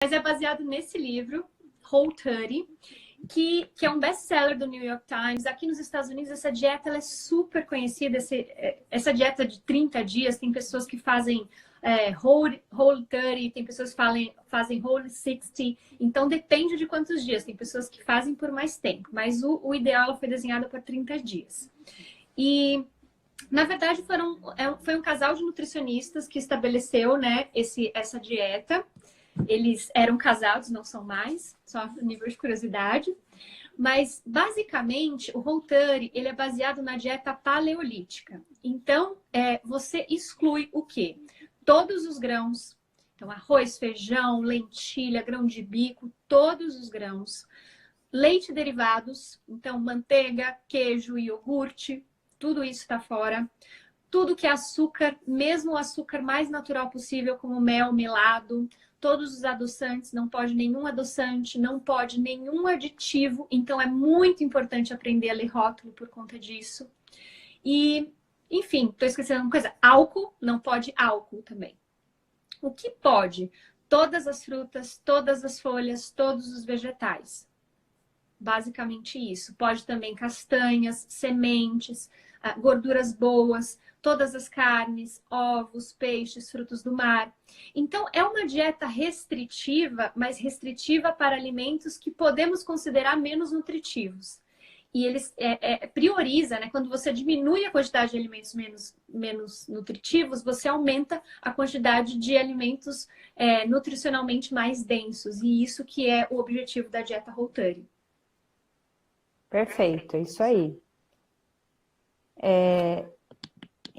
Mas é baseado nesse livro, Whole30, que é um best-seller do New York Times. Aqui nos Estados Unidos, essa dieta ela é super conhecida. Essa dieta de 30 dias, tem pessoas que fazem Whole30, tem pessoas que fazem Whole60. Então, depende de quantos dias. Tem pessoas que fazem por mais tempo. Mas o ideal foi desenhado para 30 dias. E, na verdade, foi um casal de nutricionistas que estabeleceu, né, essa dieta. Eles eram casados, não são mais, só a nível de curiosidade. Mas, basicamente, o Whole30, ele é baseado na dieta paleolítica. Então, você exclui o quê? Todos os grãos. Então, arroz, feijão, lentilha, grão de bico, todos os grãos. Leite e derivados, então manteiga, queijo, iogurte, tudo isso está fora. Tudo que é açúcar, mesmo o açúcar mais natural possível, como mel, melado, todos os adoçantes, não pode nenhum adoçante, não pode nenhum aditivo. Então, é muito importante aprender a ler rótulo por conta disso. E, enfim, estou esquecendo uma coisa. Álcool, não pode álcool também. O que pode? Todas as frutas, todas as folhas, todos os vegetais. Basicamente isso. Pode também castanhas, sementes, gorduras boas, todas as carnes, ovos, peixes, frutos do mar. Então, é uma dieta restritiva, mas restritiva para alimentos que podemos considerar menos nutritivos. E eles prioriza, né? Quando você diminui a quantidade de alimentos menos nutritivos, você aumenta a quantidade de alimentos nutricionalmente mais densos. E isso que é o objetivo da dieta Whole30. Perfeito, é isso aí.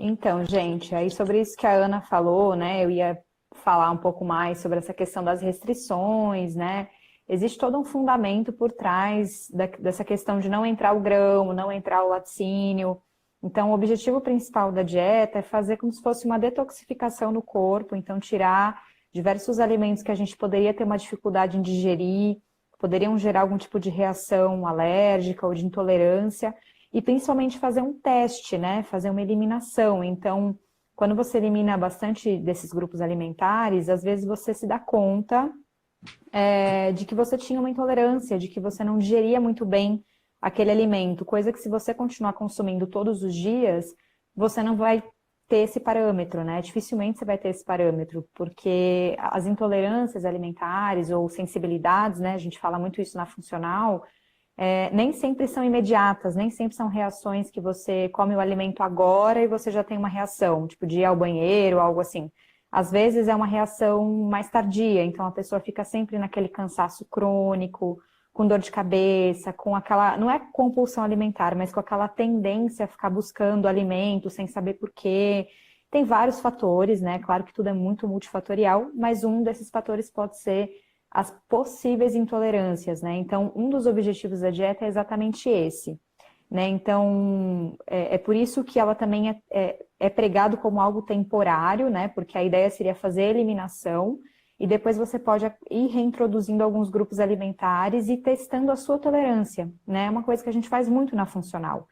Então, gente, aí sobre isso que a Ana falou, né? Eu ia falar um pouco mais sobre essa questão das restrições, né? Existe todo um fundamento por trás dessa questão de não entrar o grão, não entrar o laticínio. Então, o objetivo principal da dieta é fazer como se fosse uma detoxificação no corpo, então tirar diversos alimentos que a gente poderia ter uma dificuldade em digerir, poderiam gerar algum tipo de reação alérgica ou de intolerância, e principalmente fazer um teste, né? Fazer uma eliminação. Então, quando você elimina bastante desses grupos alimentares, às vezes você se dá conta de que você tinha uma intolerância, de que você não digeria muito bem aquele alimento, coisa que se você continuar consumindo todos os dias, você não vai ter esse parâmetro, né? Dificilmente você vai ter esse parâmetro, porque as intolerâncias alimentares ou sensibilidades, né? A gente fala muito isso na funcional, nem sempre são imediatas, nem sempre são reações que você come o alimento agora e você já tem uma reação, tipo de ir ao banheiro, algo assim. Às vezes é uma reação mais tardia, então a pessoa fica sempre naquele cansaço crônico, com dor de cabeça, com aquela, não é compulsão alimentar, mas com aquela tendência a ficar buscando alimento sem saber por quê. Tem vários fatores, né? Claro que tudo é muito multifatorial, mas um desses fatores pode ser as possíveis intolerâncias, né? Então, um dos objetivos da dieta é exatamente esse, né? Então, é por isso que ela também é pregado como algo temporário, né? Porque a ideia seria fazer a eliminação e depois você pode ir reintroduzindo alguns grupos alimentares e testando a sua tolerância, né? É uma coisa que a gente faz muito na funcional.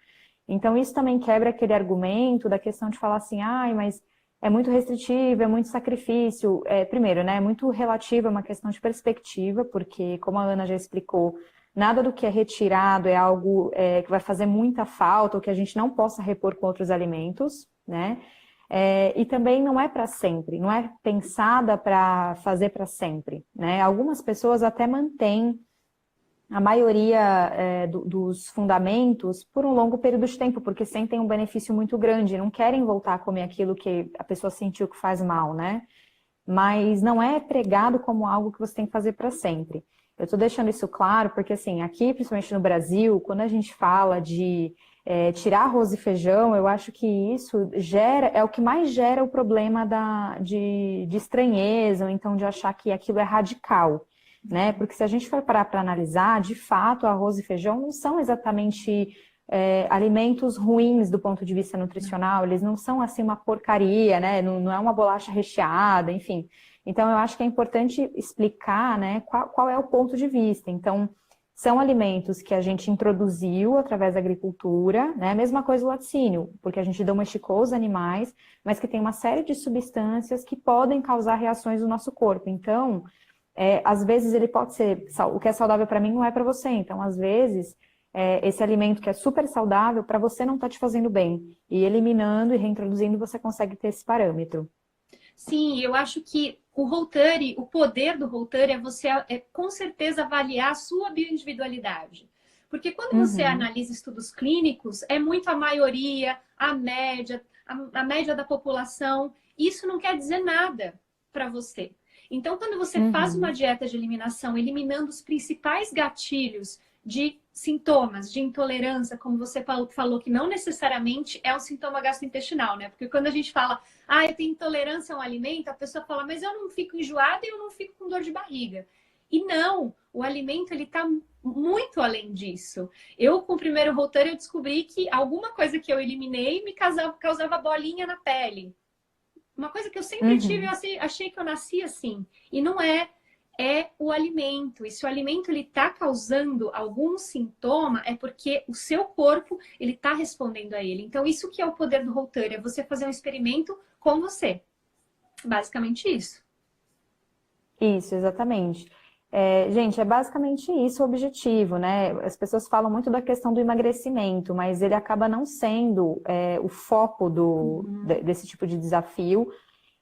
Então, isso também quebra aquele argumento da questão de falar assim, ai, mas é muito restritivo, é muito sacrifício. Primeiro, né? É muito relativo, é uma questão de perspectiva, porque, como a Ana já explicou, nada do que é retirado é algo que vai fazer muita falta ou que a gente não possa repor com outros alimentos, né? E também não é para sempre, não é pensada para fazer para sempre, né? Algumas pessoas até mantêm a maioria dos fundamentos por um longo período de tempo, porque sentem um benefício muito grande, não querem voltar a comer aquilo que a pessoa sentiu que faz mal, né? Mas não é pregado como algo que você tem que fazer para sempre. Eu estou deixando isso claro porque, assim, aqui, principalmente no Brasil, quando a gente fala de tirar arroz e feijão, eu acho que isso é o que mais gera o problema de estranheza, ou então de achar que aquilo é radical, né? Porque se a gente for parar para analisar, de fato, arroz e feijão não são exatamente alimentos ruins do ponto de vista nutricional, eles não são assim uma porcaria, né? Não é uma bolacha recheada, enfim. Então, eu acho que é importante explicar, né, qual é o ponto de vista. Então, são alimentos que a gente introduziu através da agricultura, né? Mesma coisa o laticínio, porque a gente domesticou os animais, mas que tem uma série de substâncias que podem causar reações no nosso corpo. Então, às vezes ele pode ser, o que é saudável para mim não é para você. Então, às vezes, esse alimento que é super saudável, para você não está te fazendo bem. E eliminando e reintroduzindo, você consegue ter esse parâmetro. Sim, eu acho que o Whole30, o poder do Whole30 é você, com certeza, avaliar a sua bioindividualidade. Porque quando você Uhum, analisa estudos clínicos, é muito a maioria, a média da população. Isso não quer dizer nada para você. Então, quando você faz uma uhum, dieta de eliminação, eliminando os principais gatilhos de sintomas de intolerância, como você falou, que não necessariamente é um sintoma gastrointestinal, né? Porque quando a gente fala, eu tenho intolerância a um alimento, a pessoa fala, mas eu não fico enjoada e eu não fico com dor de barriga. E não, o alimento ele está muito além disso. Eu, com o primeiro Whole30, eu descobri que alguma coisa que eu eliminei me causava bolinha na pele. Uma coisa que eu sempre tive, eu uhum. achei que eu nasci assim. E não é. É o alimento. E se o alimento ele está causando algum sintoma, é porque o seu corpo ele está respondendo a ele. Então, isso que é o poder do Whole30, é você fazer um experimento com você. Basicamente isso. Isso, exatamente. Gente, é basicamente isso o objetivo, né? As pessoas falam muito da questão do emagrecimento, mas ele acaba não sendo o foco desse tipo de desafio.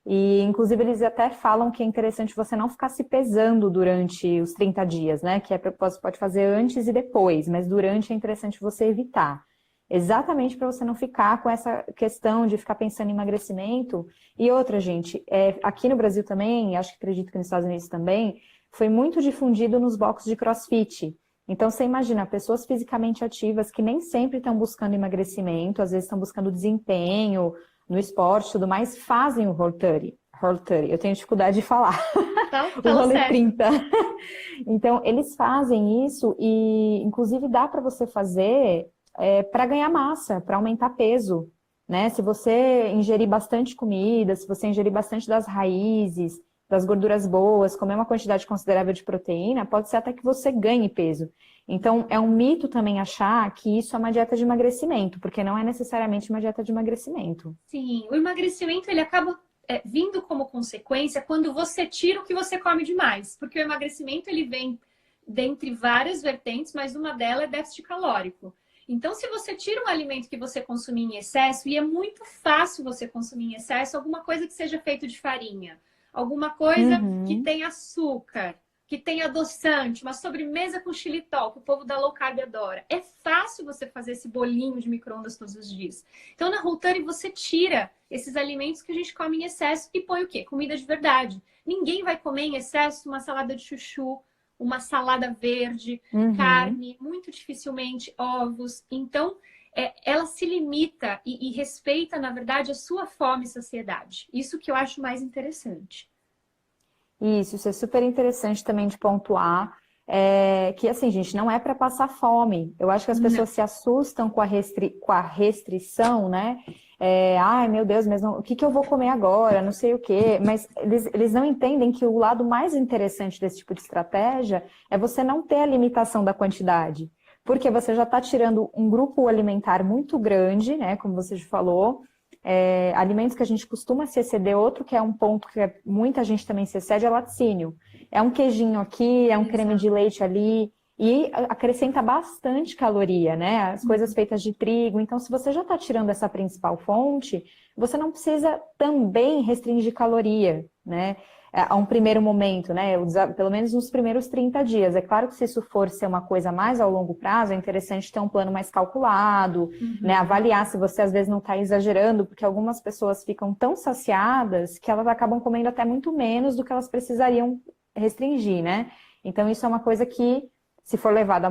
E, inclusive, eles até falam que é interessante você não ficar se pesando durante os 30 dias, né? Que você pode fazer antes e depois, mas durante é interessante você evitar. Exatamente para você não ficar com essa questão de ficar pensando em emagrecimento. E outra, gente, aqui no Brasil também, acho que acredito que nos Estados Unidos também, foi muito difundido nos boxes de CrossFit. Então, você imagina, pessoas fisicamente ativas que nem sempre estão buscando emagrecimento, às vezes estão buscando desempenho no esporte e tudo mais, fazem o Whole30. Whole30. Eu tenho dificuldade de falar. O Falou Rolê certo. 30. Então, eles fazem isso e, inclusive, dá para você fazer para ganhar massa, para aumentar peso, né? Se você ingerir bastante comida, se você ingerir bastante das raízes, das gorduras boas, comer uma quantidade considerável de proteína, pode ser até que você ganhe peso. Então, é um mito também achar que isso é uma dieta de emagrecimento, porque não é necessariamente uma dieta de emagrecimento. Sim, o emagrecimento ele acaba vindo como consequência quando você tira o que você come demais, porque o emagrecimento ele vem dentre várias vertentes, mas uma delas é déficit calórico. Então, se você tira um alimento que você consumia em excesso, e é muito fácil você consumir em excesso alguma coisa que seja feito de farinha, alguma coisa que Uhum. tenha açúcar, que tenha adoçante, uma sobremesa com xilitol, que o povo da low carb adora. É fácil você fazer esse bolinho de micro-ondas todos os dias. Então, na Whole30, você tira esses alimentos que a gente come em excesso e põe o quê? Comida de verdade. Ninguém vai comer em excesso uma salada de chuchu, uma salada verde, Uhum. carne, muito dificilmente ovos. Então, ela se limita e respeita, na verdade, a sua fome e saciedade. Isso que eu acho mais interessante. Isso é super interessante também de pontuar. Que assim, gente, não é para passar fome. Eu acho que as Não. pessoas se assustam com a restrição, né? Ai, meu Deus, mas o que que eu vou comer agora? Não sei o quê. Mas eles não entendem que o lado mais interessante desse tipo de estratégia é você não ter a limitação da quantidade. Porque você já está tirando um grupo alimentar muito grande, né? Como você já falou, alimentos que a gente costuma se exceder, outro que é um ponto que muita gente também se excede é laticínio. É um queijinho aqui, é um creme Exato. de leite ali, e acrescenta bastante caloria, né? As coisas feitas de trigo. Então, se você já está tirando essa principal fonte, você não precisa também restringir caloria, né? A um primeiro momento, né? Pelo menos nos primeiros 30 dias. É claro que se isso for ser uma coisa mais ao longo prazo, é interessante ter um plano mais calculado, né? Uhum. Avaliar se você às vezes não está exagerando, porque algumas pessoas ficam tão saciadas que elas acabam comendo até muito menos do que elas precisariam restringir, né? Então, isso é uma coisa que, se for levada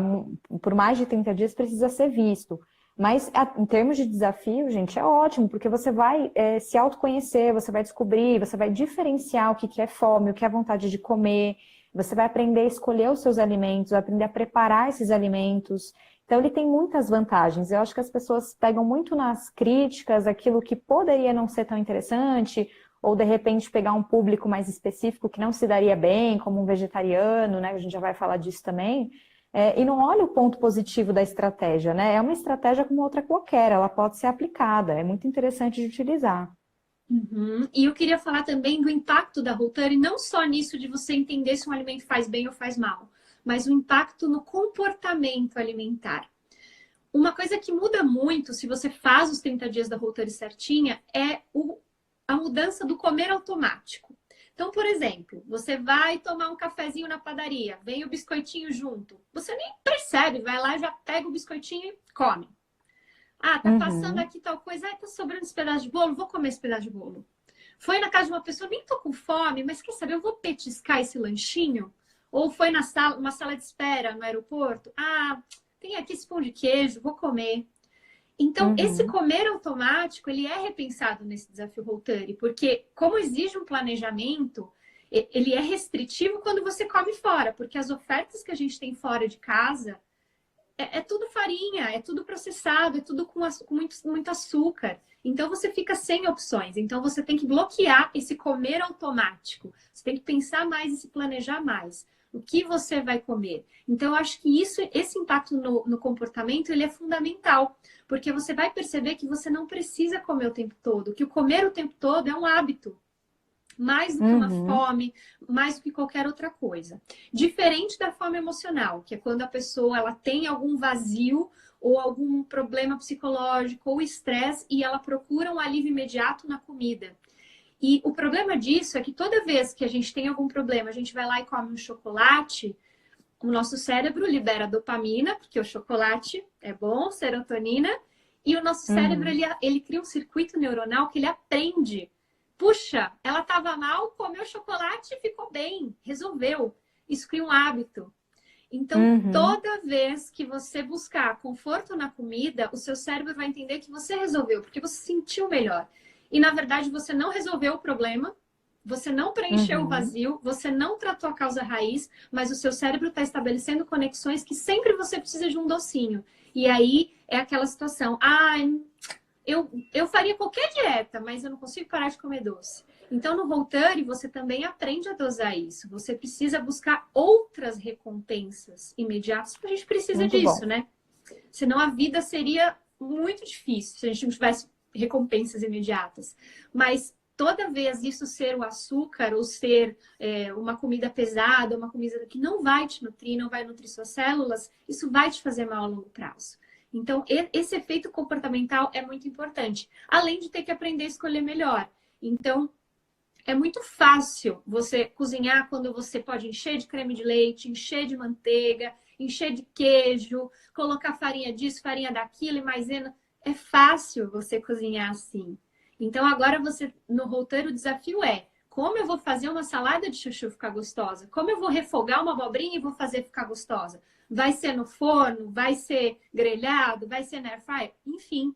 por mais de 30 dias, precisa ser visto. Mas, em termos de desafio, gente, é ótimo, porque você vai se autoconhecer, você vai descobrir, você vai diferenciar o que que é fome, o que é vontade de comer, você vai aprender a escolher os seus alimentos, vai aprender a preparar esses alimentos. Então, ele tem muitas vantagens. Eu acho que as pessoas pegam muito nas críticas aquilo que poderia não ser tão interessante, ou de repente pegar um público mais específico que não se daria bem, como um vegetariano, né? A gente já vai falar disso também. E não olha o ponto positivo da estratégia, né? É uma estratégia como outra qualquer, ela pode ser aplicada, é muito interessante de utilizar. Uhum. E eu queria falar também do impacto da Whole30, não só nisso de você entender se um alimento faz bem ou faz mal, mas o impacto no comportamento alimentar. Uma coisa que muda muito se você faz os 30 dias da Whole30 certinha é a mudança do comer automático. Então, por exemplo, você vai tomar um cafezinho na padaria, vem o biscoitinho junto. Você nem percebe, vai lá, já pega o biscoitinho e come. Ah, tá passando Uhum. aqui tal coisa, ah, tá sobrando esse pedaço de bolo, vou comer esse pedaço de bolo. Foi na casa de uma pessoa, nem tô com fome, mas quer saber, eu vou petiscar esse lanchinho? Ou foi na sala, uma sala de espera no aeroporto? Ah, tem aqui esse pão de queijo, vou comer. Então, esse Uhum. comer automático, ele é repensado nesse desafio Rotary, porque como exige um planejamento, ele é restritivo quando você come fora, porque as ofertas que a gente tem fora de casa é tudo farinha, é tudo processado, é tudo com muito açúcar. Então você fica sem opções. Então você tem que bloquear esse comer automático. Você tem que pensar mais e se planejar mais. O que você vai comer? Então, eu acho que esse impacto no comportamento, ele é fundamental. Porque você vai perceber que você não precisa comer o tempo todo. Que o comer o tempo todo é um hábito mais do que uma Uhum. fome, mais do que qualquer outra coisa. Diferente da fome emocional, que é quando a pessoa ela tem algum vazio ou algum problema psicológico ou estresse e ela procura um alívio imediato na comida. E o problema disso é que toda vez que a gente tem algum problema, a gente vai lá e come um chocolate, o nosso cérebro libera dopamina, porque o chocolate é bom, serotonina, e o nosso cérebro Uhum. ele cria um circuito neuronal que ele aprende. Puxa, ela estava mal, comeu chocolate e ficou bem, resolveu. Isso cria um hábito. Então, Uhum. toda vez que você buscar conforto na comida, o seu cérebro vai entender que você resolveu, porque você se sentiu melhor. E na verdade, você não resolveu o problema, você não preencheu o Uhum. vazio, você não tratou a causa raiz, mas o seu cérebro está estabelecendo conexões que sempre você precisa de um docinho. E aí é aquela situação: ah, eu faria qualquer dieta, mas eu não consigo parar de comer doce. Então, no Voltare, você também aprende a dosar isso. Você precisa buscar outras recompensas imediatas, porque a gente precisa Muito disso, bom. né? Senão a vida seria muito difícil se a gente não tivesse recompensas imediatas. Mas toda vez isso ser o açúcar ou ser uma comida pesada, uma comida que não vai te nutrir, não vai nutrir suas células, isso vai te fazer mal a longo prazo. Então, esse efeito comportamental é muito importante, além de ter que aprender a escolher melhor. Então, é muito fácil você cozinhar quando você pode encher de creme de leite, encher de manteiga, encher de queijo, colocar farinha disso, farinha daquilo e maisena. É fácil você cozinhar assim. Então agora você no roteiro o desafio é: como eu vou fazer uma salada de chuchu ficar gostosa? Como eu vou refogar uma abobrinha e vou fazer ficar gostosa? Vai ser no forno? Vai ser grelhado? Vai ser na air fryer? Enfim,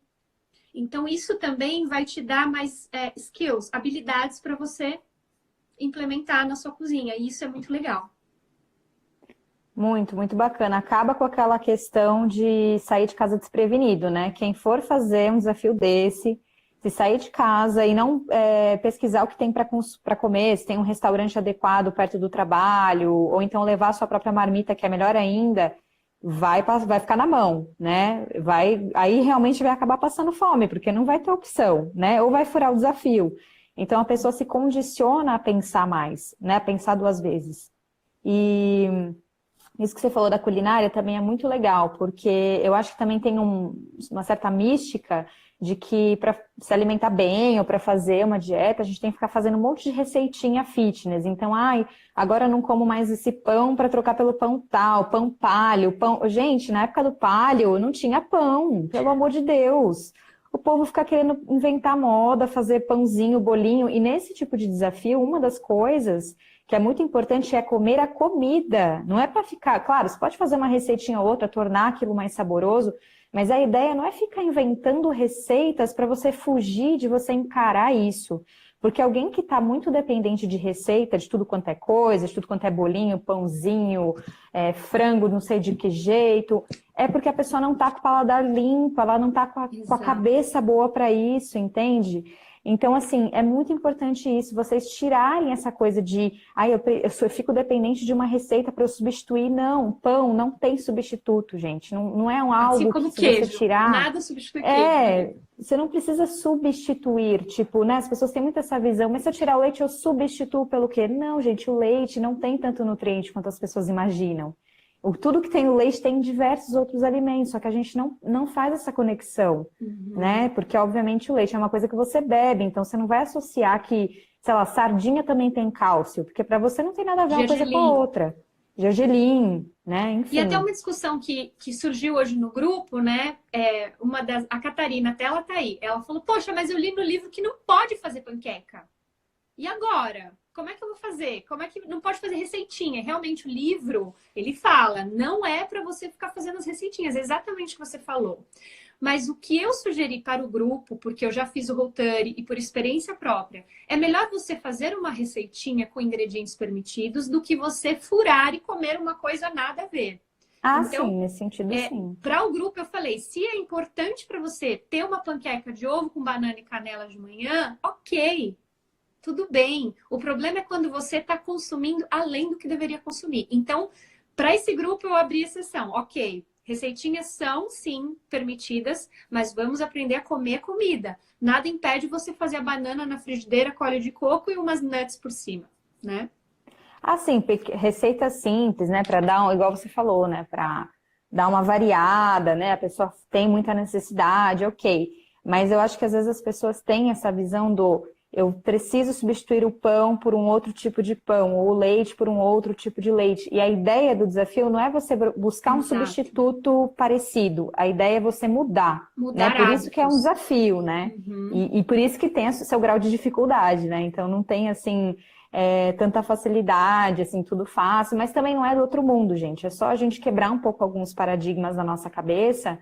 então, isso também vai te dar mais skills, habilidades para você implementar na sua cozinha. E isso é muito legal. Muito, muito bacana. Acaba com aquela questão de sair de casa desprevenido, né? Quem for fazer um desafio desse, se sair de casa e não pesquisar o que tem para comer, se tem um restaurante adequado perto do trabalho, ou então levar a sua própria marmita, que é melhor ainda, vai ficar na mão, né? Aí realmente vai acabar passando fome, porque não vai ter opção, né? Ou vai furar o desafio. Então a pessoa se condiciona a pensar mais, né? A pensar duas vezes. E isso que você falou da culinária também é muito legal, porque eu acho que também tem uma certa mística de que para se alimentar bem ou para fazer uma dieta, a gente tem que ficar fazendo um monte de receitinha fitness. Então, ai, agora eu não como mais esse pão para trocar pelo pão tal, pão paleo, pão. Gente, na época do paleo não tinha pão, pelo amor de Deus. O povo fica querendo inventar moda, fazer pãozinho, bolinho, e nesse tipo de desafio, uma das coisas que é muito importante é comer a comida. Não é para ficar. Claro, você pode fazer uma receitinha ou outra, tornar aquilo mais saboroso, mas a ideia não é ficar inventando receitas para você fugir de você encarar isso. Porque alguém que está muito dependente de receita, de tudo quanto é coisa, de tudo quanto é bolinho, pãozinho, frango, não sei de que jeito, é porque a pessoa não está com o paladar limpo, ela não está com a Exato. cabeça boa para isso, entende? Então, assim, é muito importante isso, vocês tirarem essa coisa de, eu fico dependente de uma receita para eu substituir. Não, pão não tem substituto, gente. Não é Assim algo que como se você queijo. tirar, Nada substitui queijo, né? você não precisa substituir, tipo, né? As pessoas têm muito essa visão, mas se eu tirar o leite, eu substituo pelo quê? Não, gente, o leite não tem tanto nutriente quanto as pessoas imaginam. Tudo que tem no leite tem em diversos outros alimentos, só que a gente não faz essa conexão, né? Porque, obviamente, o leite é uma coisa que você bebe, então você não vai associar que, sei lá, sardinha também tem cálcio, porque para você não tem nada a ver uma coisa com a outra. Gergelim, né? Enfim. E até uma discussão que surgiu hoje no grupo, né? A Catarina, até ela tá aí, ela falou, poxa, mas eu li no livro que não pode fazer panqueca. E agora? Como é que eu vou fazer? Como é que não pode fazer receitinha? Realmente o livro, ele fala, não é para você ficar fazendo as receitinhas, é exatamente o que você falou. Mas o que eu sugeri para o grupo, porque eu já fiz o Routari e por experiência própria, é melhor você fazer uma receitinha com ingredientes permitidos do que você furar e comer uma coisa nada a ver. Então, sim, nesse sentido, sim. Para o grupo, eu falei, se é importante para você ter uma panqueca de ovo com banana e canela de manhã, ok. Tudo bem. O problema é quando você está consumindo além do que deveria consumir. Então, para esse grupo, eu abri exceção. Ok, receitinhas são, sim, permitidas, mas vamos aprender a comer comida. Nada impede você fazer a banana na frigideira com óleo de coco e umas nuts por cima, né? Sim, receita simples, né? Para dar, igual você falou, né? Para dar uma variada, né? A pessoa tem muita necessidade, ok. Mas eu acho que às vezes as pessoas têm essa visão do eu preciso substituir o pão por um outro tipo de pão, ou o leite por um outro tipo de leite. E a ideia do desafio não é você buscar um substituto parecido. A ideia é você mudar, né? Por isso que é um desafio, né? E por isso que tem o seu grau de dificuldade, né? Então não tem, assim, tanta facilidade, assim, tudo fácil. Mas também não é do outro mundo, gente. É só a gente quebrar um pouco alguns paradigmas na nossa cabeça.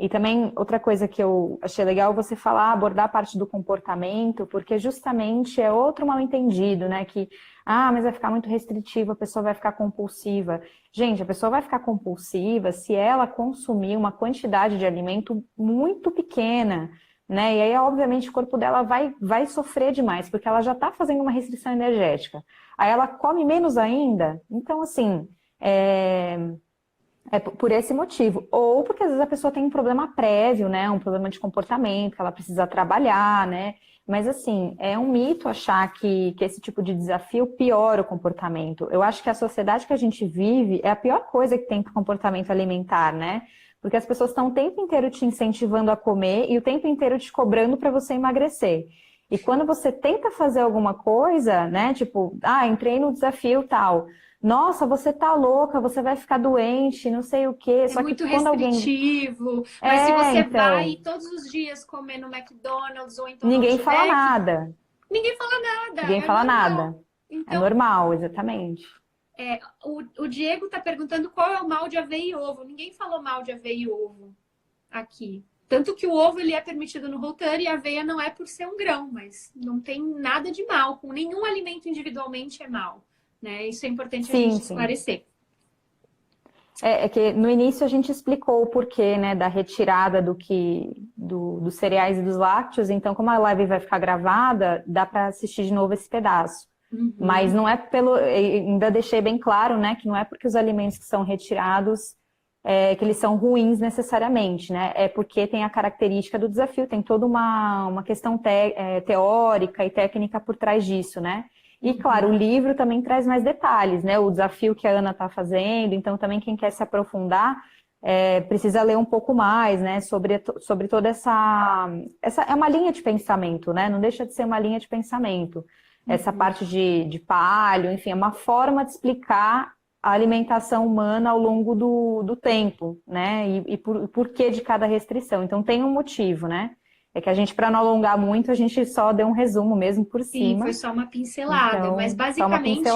E também, outra coisa que eu achei legal você falar, abordar a parte do comportamento, porque justamente é outro mal-entendido, né? Que, mas vai ficar muito restritivo, a pessoa vai ficar compulsiva. Gente, a pessoa vai ficar compulsiva se ela consumir uma quantidade de alimento muito pequena, né? E aí, obviamente, o corpo dela vai sofrer demais, porque ela já está fazendo uma restrição energética. Aí ela come menos ainda. Então, assim, é por esse motivo. Ou porque às vezes a pessoa tem um problema prévio, né? Um problema de comportamento, que ela precisa trabalhar, né? Mas assim, é um mito achar que esse tipo de desafio piora o comportamento. Eu acho que a sociedade que a gente vive é a pior coisa que tem para o comportamento alimentar, né? Porque as pessoas estão o tempo inteiro te incentivando a comer e o tempo inteiro te cobrando para você emagrecer. E quando você tenta fazer alguma coisa, né? Tipo, entrei no desafio tal. Nossa, você tá louca, você vai ficar doente, não sei o quê. Só que muito quando restritivo. Mas se você vai todos os dias comer no McDonald's ou então ninguém no fala Outback, nada. Ninguém fala nada. Ninguém fala normal. nada. Então, é normal, exatamente. O Diego tá perguntando qual é o mal de aveia e ovo. Ninguém falou mal de aveia e ovo aqui. Tanto que o ovo ele é permitido no Routari e a aveia não é por ser um grão, mas não tem nada de mal. Com nenhum alimento individualmente é mal. Né? Isso é importante a gente esclarecer. É que no início a gente explicou o porquê, né, da retirada dos cereais e dos lácteos, então como a live vai ficar gravada, dá para assistir de novo esse pedaço. Mas não é ainda deixei bem claro, né, que não é porque os alimentos que são retirados que eles são ruins necessariamente, né? É porque tem a característica do desafio, tem toda uma questão teórica e técnica por trás disso, né? E, claro, o livro também traz mais detalhes, né? O desafio que a Ana está fazendo, então também quem quer se aprofundar precisa ler um pouco mais, né? Sobre toda essa... É uma linha de pensamento, né? Não deixa de ser uma linha de pensamento. Essa parte de paleo, enfim, é uma forma de explicar a alimentação humana ao longo do tempo, né? E por que de cada restrição. Então tem um motivo, né? É que a gente, para não alongar muito, a gente só deu um resumo mesmo por cima. Sim, foi só uma pincelada. Então, mas basicamente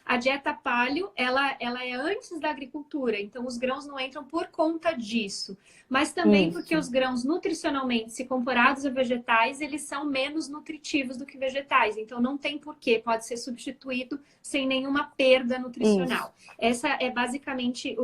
a dieta paleo, ela é antes da agricultura. Então os grãos não entram por conta disso. Mas também porque os grãos, nutricionalmente, se comparados a vegetais, eles são menos nutritivos do que vegetais. Então não tem porquê, pode ser substituído sem nenhuma perda nutricional. Essa é basicamente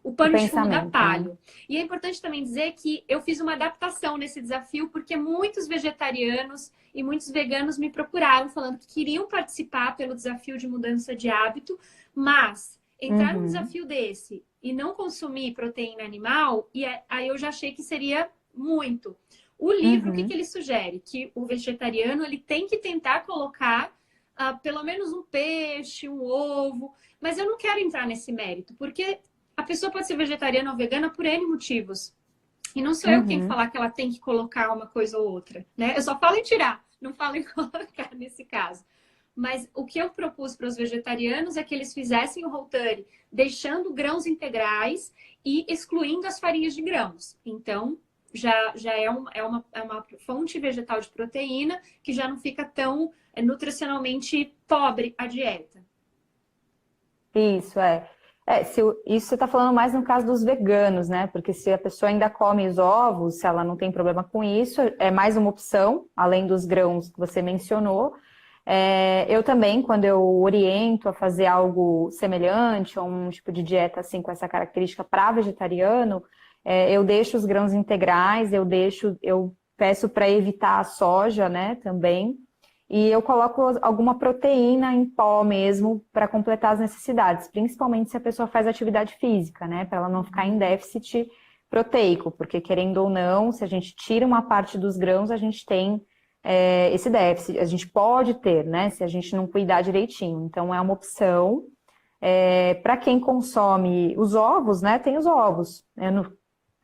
o pano de fundo da pensamento, né? Paleo. E é importante também dizer que eu fiz uma adaptação nesse desafio, porque muitos vegetarianos e muitos veganos me procuraram falando que queriam participar pelo desafio de mudança de hábito, mas entrar num desafio desse e não consumir proteína animal, e aí eu já achei que seria muito. O livro, o que ele sugere? Que o vegetariano ele tem que tentar colocar pelo menos um peixe, um ovo, mas eu não quero entrar nesse mérito, porque a pessoa pode ser vegetariana ou vegana por N motivos. E não sou eu quem falar que ela tem que colocar uma coisa ou outra, né? Eu só falo em tirar, não falo em colocar nesse caso. Mas o que eu propus para os vegetarianos é que eles fizessem o Whole30 deixando grãos integrais e excluindo as farinhas de grãos. Então, já é uma fonte vegetal de proteína que já não fica tão nutricionalmente pobre a dieta. Isso, isso você está falando mais no caso dos veganos, né? Porque se a pessoa ainda come os ovos, se ela não tem problema com isso, é mais uma opção, além dos grãos que você mencionou. Eu também, quando eu oriento a fazer algo semelhante, a um tipo de dieta assim com essa característica para vegetariano, eu deixo os grãos integrais, eu peço para evitar a soja, né, também. E eu coloco alguma proteína em pó mesmo para completar as necessidades, principalmente se a pessoa faz atividade física, né? Para ela não ficar em déficit proteico, porque querendo ou não, se a gente tira uma parte dos grãos, a gente tem esse déficit. A gente pode ter, né? Se a gente não cuidar direitinho. Então é uma opção. Para quem consome os ovos, né? Tem os ovos.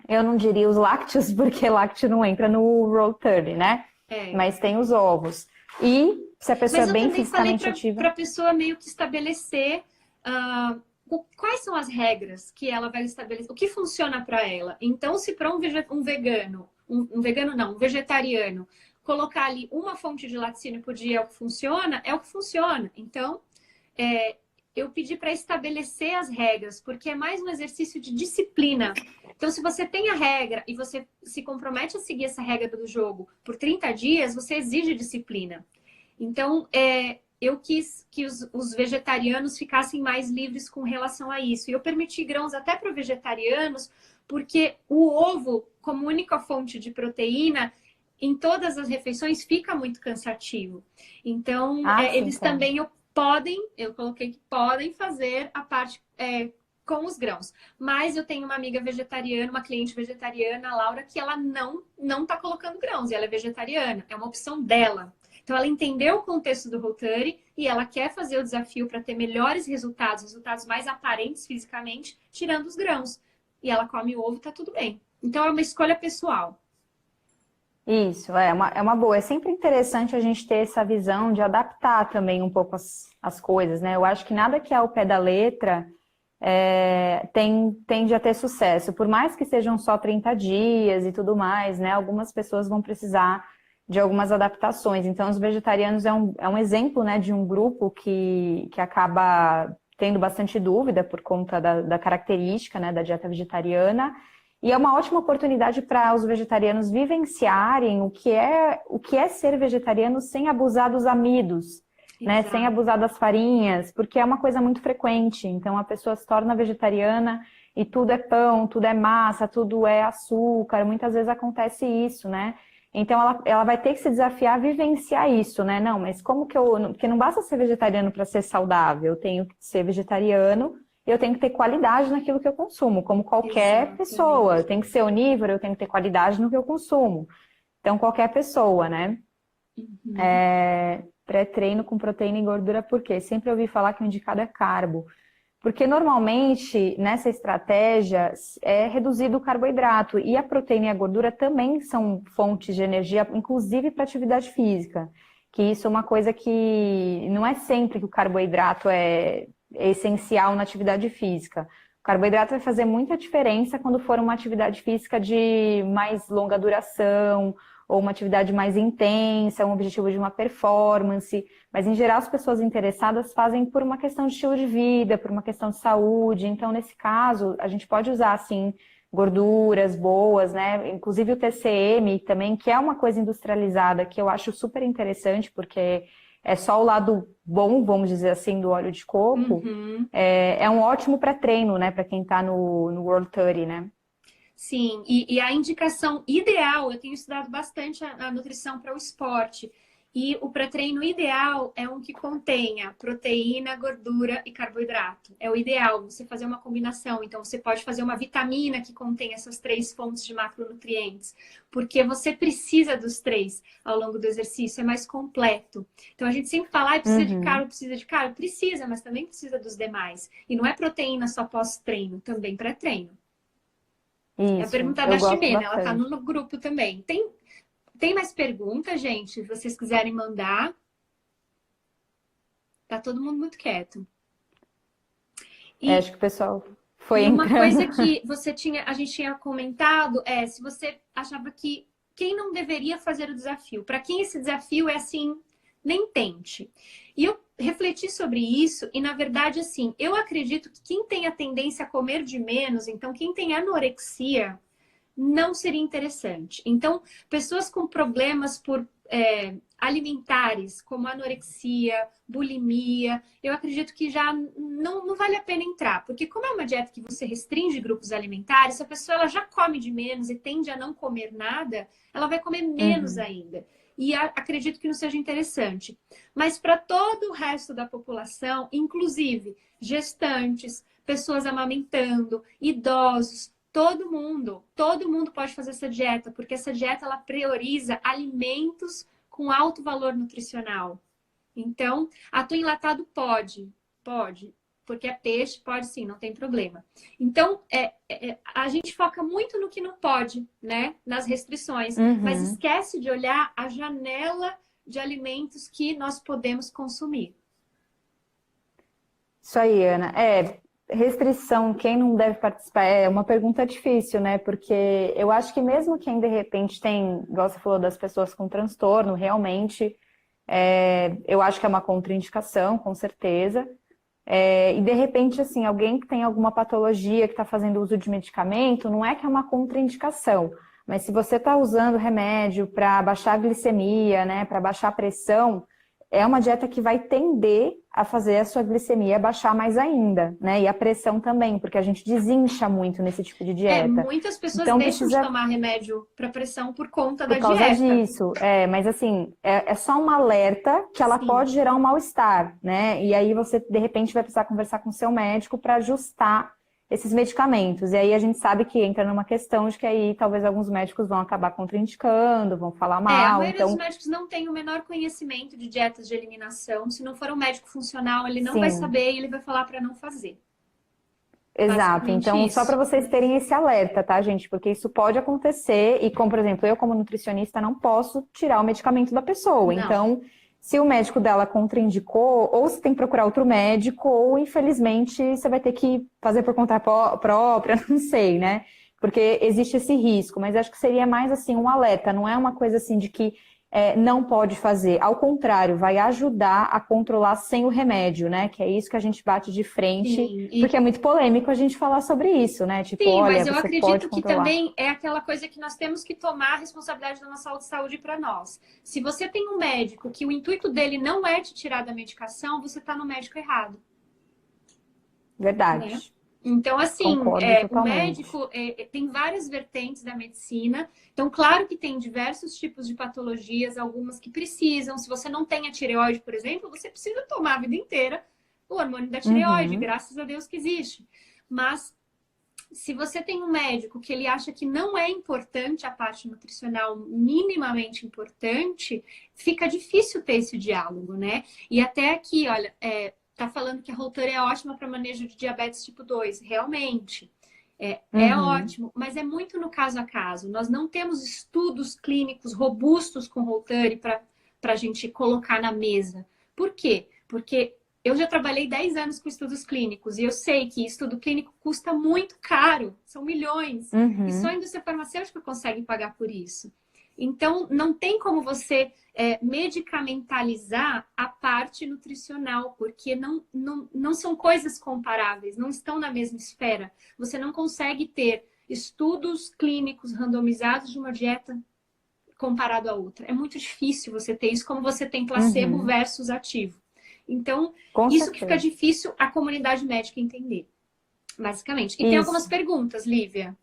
Eu não diria os lácteos, porque lácteo não entra no Roll30, né? Mas tem os ovos. E se a pessoa é bem fisicamente ativa... Para a pessoa meio que estabelecer quais são as regras que ela vai estabelecer, o que funciona para ela. Então, se para um vegano, um vegetariano, colocar ali uma fonte de laticínio por dia é o que funciona. Então, eu pedi para estabelecer as regras, porque é mais um exercício de disciplina. Então, se você tem a regra e você se compromete a seguir essa regra do jogo por 30 dias, você exige disciplina. Então, eu quis que os vegetarianos ficassem mais livres com relação a isso. E eu permiti grãos até para vegetarianos, porque o ovo, como única fonte de proteína, em todas as refeições fica muito cansativo. Então, eles também eu coloquei que podem fazer a parte com os grãos. Mas eu tenho uma amiga vegetariana, uma cliente vegetariana, a Laura, que ela não tá colocando grãos, e ela é vegetariana. É uma opção dela. Então, ela entendeu o contexto do Whole30 e ela quer fazer o desafio para ter melhores resultados mais aparentes fisicamente, tirando os grãos. E ela come ovo, tá tudo bem. Então, é uma escolha pessoal. Isso, é uma boa. É sempre interessante a gente ter essa visão de adaptar também um pouco as coisas, né? Eu acho que nada que é ao pé da letra tende a ter sucesso. Por mais que sejam só 30 dias e tudo mais, né? Algumas pessoas vão precisar de algumas adaptações. Então, os vegetarianos é um exemplo, né, de um grupo que acaba tendo bastante dúvida por conta da característica, né, da dieta vegetariana. E é uma ótima oportunidade para os vegetarianos vivenciarem o que é ser vegetariano sem abusar dos amidos, né? Sem abusar das farinhas, porque é uma coisa muito frequente. Então, a pessoa se torna vegetariana e tudo é pão, tudo é massa, tudo é açúcar. Muitas vezes acontece isso, né? Então, ela vai ter que se desafiar a vivenciar isso, né? Não, mas como que porque não basta ser vegetariano para ser saudável. Eu tenho que ser vegetariano. Eu tenho que ter qualidade naquilo que eu consumo, como qualquer pessoa. Eu tenho que ser onívoro, eu tenho que ter qualidade no que eu consumo. Então, qualquer pessoa, né? Pré-treino com proteína e gordura, por quê? Sempre ouvi falar que o indicado é carbo. Porque, normalmente, nessa estratégia, é reduzido o carboidrato. E a proteína e a gordura também são fontes de energia, inclusive para atividade física. Que isso é uma coisa que não é sempre que o carboidrato é essencial na atividade física. O carboidrato vai fazer muita diferença quando for uma atividade física de mais longa duração ou uma atividade mais intensa, um objetivo de uma performance. Mas, em geral, as pessoas interessadas fazem por uma questão de estilo de vida, por uma questão de saúde. Então, nesse caso, a gente pode usar, assim, gorduras boas, né? Inclusive o TCM também, que é uma coisa industrializada, que eu acho super interessante, porque é só o lado bom, vamos dizer assim, do óleo de coco, é um ótimo pré-treino, né, para quem está no World 30, né? Sim, e a indicação ideal, eu tenho estudado bastante a nutrição para o esporte, e o pré-treino ideal é um que contenha proteína, gordura e carboidrato. É o ideal você fazer uma combinação. Então, você pode fazer uma vitamina que contém essas 3 fontes de macronutrientes, porque você precisa dos 3 ao longo do exercício, é mais completo. Então, a gente sempre fala, precisa de carbo, precisa de carbo. Precisa, mas também precisa dos demais. E não é proteína só pós-treino, também pré-treino. É a Isso, pergunta eu da gosto Ximena, ela tá bastante. no grupo também. Tem mais perguntas, gente? Se vocês quiserem mandar. Tá todo mundo muito quieto. Acho que o pessoal foi E uma entrando. coisa que a gente tinha comentado é se você achava que quem não deveria fazer o desafio. Para quem esse desafio é assim, nem tente. E eu refleti sobre isso e, na verdade, assim, eu acredito que quem tem a tendência a comer de menos, então quem tem anorexia, não seria interessante. Então, pessoas com problemas por alimentares, como anorexia, bulimia, eu acredito que já não vale a pena entrar, porque como é uma dieta que você restringe grupos alimentares, se a pessoa ela já come de menos e tende a não comer nada, ela vai comer menos ainda. E acredito que não seja interessante. Mas para todo o resto da população, inclusive gestantes, pessoas amamentando, idosos, todo mundo pode fazer essa dieta, porque essa dieta ela prioriza alimentos com alto valor nutricional. Então, atum enlatado pode, porque é peixe, pode sim, não tem problema. Então, a gente foca muito no que não pode, né? Nas restrições, mas esquece de olhar a janela de alimentos que nós podemos consumir. Isso aí, Ana. Restrição, quem não deve participar? É uma pergunta difícil, né? Porque eu acho que mesmo quem de repente tem, igual você falou, das pessoas com transtorno, realmente, eu acho que é uma contraindicação, com certeza. E de repente, assim, alguém que tem alguma patologia, que está fazendo uso de medicamento, não é que é uma contraindicação, mas se você está usando remédio para baixar a glicemia, né, para baixar a pressão, é uma dieta que vai tender a fazer a sua glicemia baixar mais ainda, né? E a pressão também, porque a gente desincha muito nesse tipo de dieta. Muitas pessoas Então deixam de precisa tomar remédio para pressão por conta da por causa dieta. disso, mas assim, é só um alerta que ela Sim. pode gerar um mal-estar, né? E aí você, de repente, vai precisar conversar com o seu médico para ajustar esses medicamentos. E aí a gente sabe que entra numa questão de que aí talvez alguns médicos vão acabar contraindicando, vão falar A mal, maioria dos então, médicos não tem o menor conhecimento de dietas de eliminação. Se não for um médico funcional, ele não vai sim. saber e ele vai falar para não fazer. Exato, Basicamente então só para isso. vocês terem esse alerta, tá, gente? Porque isso pode acontecer e, como por exemplo, eu como nutricionista não posso tirar o medicamento da pessoa. Não. Então, se o médico dela contraindicou, ou você tem que procurar outro médico, ou infelizmente você vai ter que fazer por conta própria, não sei, né? Porque existe esse risco, mas acho que seria mais assim um alerta, não é uma coisa assim de que não pode fazer. Ao contrário, vai ajudar a controlar sem o remédio, né? Que é isso que a gente bate de frente, Sim, porque é muito polêmico a gente falar sobre isso, né? Tipo, sim, olha, mas eu você pode acredito que controlar. também é aquela coisa que nós temos que tomar a responsabilidade da nossa saúde para nós. Se você tem um médico que o intuito dele não é te tirar da medicação, você está no médico errado, né? Verdade. Então, assim, Concordo o totalmente. médico tem várias vertentes da medicina. Então, claro que tem diversos tipos de patologias, algumas que precisam. Se você não tem a tireoide, por exemplo, você precisa tomar a vida inteira o hormônio da tireoide, Uhum. graças a Deus que existe. Mas se você tem um médico que ele acha que não é importante a parte nutricional, minimamente importante, fica difícil ter esse diálogo, né? E até aqui, olha, tá falando que a Holter é ótima para manejo de diabetes tipo 2. Realmente, é Uhum. ótimo, mas é muito no caso a caso. Nós não temos estudos clínicos robustos com Holter para a gente colocar na mesa. Por quê? Porque eu já trabalhei 10 anos com estudos clínicos e eu sei que estudo clínico custa muito caro, são milhões. E só a Uhum. indústria farmacêutica consegue pagar por isso. Então, não tem como você medicamentalizar a parte nutricional, porque não são coisas comparáveis, não estão na mesma esfera. Você não consegue ter estudos clínicos randomizados de uma dieta comparado à outra. É muito difícil você ter isso, como você tem placebo versus ativo. Então, Com isso que fica certeza. difícil a comunidade médica entender, basicamente. E tem algumas Isso. perguntas, Lívia.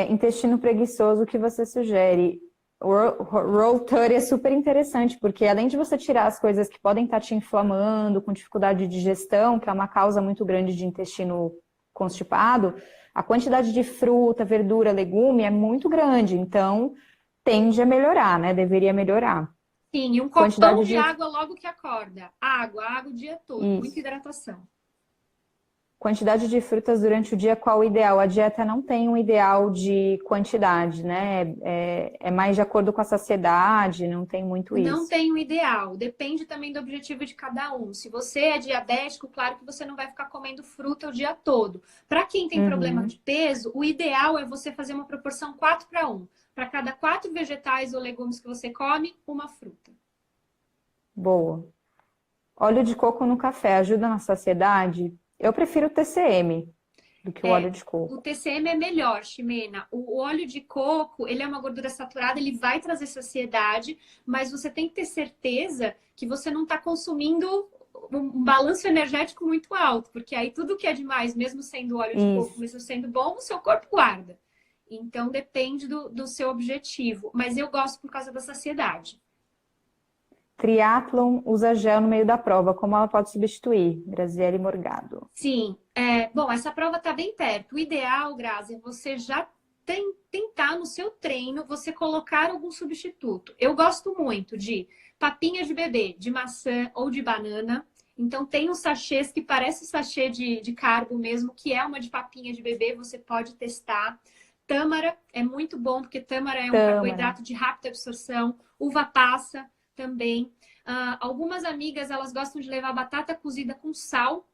Intestino preguiçoso, o que você sugere? O Roll30 é super interessante, porque além de você tirar as coisas que podem estar te inflamando, com dificuldade de digestão, que é uma causa muito grande de intestino constipado, a quantidade de fruta, verdura, legume é muito grande, então tende a melhorar, né? Deveria melhorar. Sim, e um copão Quantidade de de... água logo que acorda. Água o dia todo. Muita Isso. hidratação. Quantidade de frutas durante o dia, qual o ideal? A dieta não tem um ideal de quantidade, né? É mais de acordo com a saciedade, não tem muito Não isso. tem um ideal, depende também do objetivo de cada um. Se você é diabético, claro que você não vai ficar comendo fruta o dia todo. Para quem tem problema Uhum. de peso, o ideal é você fazer uma proporção 4-1. Para cada 4 vegetais ou legumes que você come, uma fruta. Boa. Óleo de coco no café ajuda na saciedade? Eu prefiro o TCM do que o óleo de O coco. TCM é melhor, Ximena. O óleo de coco, ele é uma gordura saturada, ele vai trazer saciedade, mas você tem que ter certeza que você não está consumindo um balanço energético muito alto, porque aí tudo que é demais, mesmo sendo óleo de coco, Isso. mesmo sendo bom, o seu corpo guarda. Então depende do seu objetivo. Mas eu gosto por causa da saciedade. Triatlon usa gel no meio da prova. Como ela pode substituir? Graziele Morgado. Sim, bom, essa prova está bem perto. O ideal, Grazi, é você já tentar no seu treino você colocar algum substituto. Eu gosto muito de papinha de bebê, de maçã ou de banana. Então tem uns sachês que parece sachê de carbo mesmo, que é uma de papinha de bebê, você pode testar. Tâmara é muito bom, porque tâmara é um Tâmara. carboidrato de rápida absorção. Uva passa também. Algumas amigas, elas gostam de levar batata cozida com sal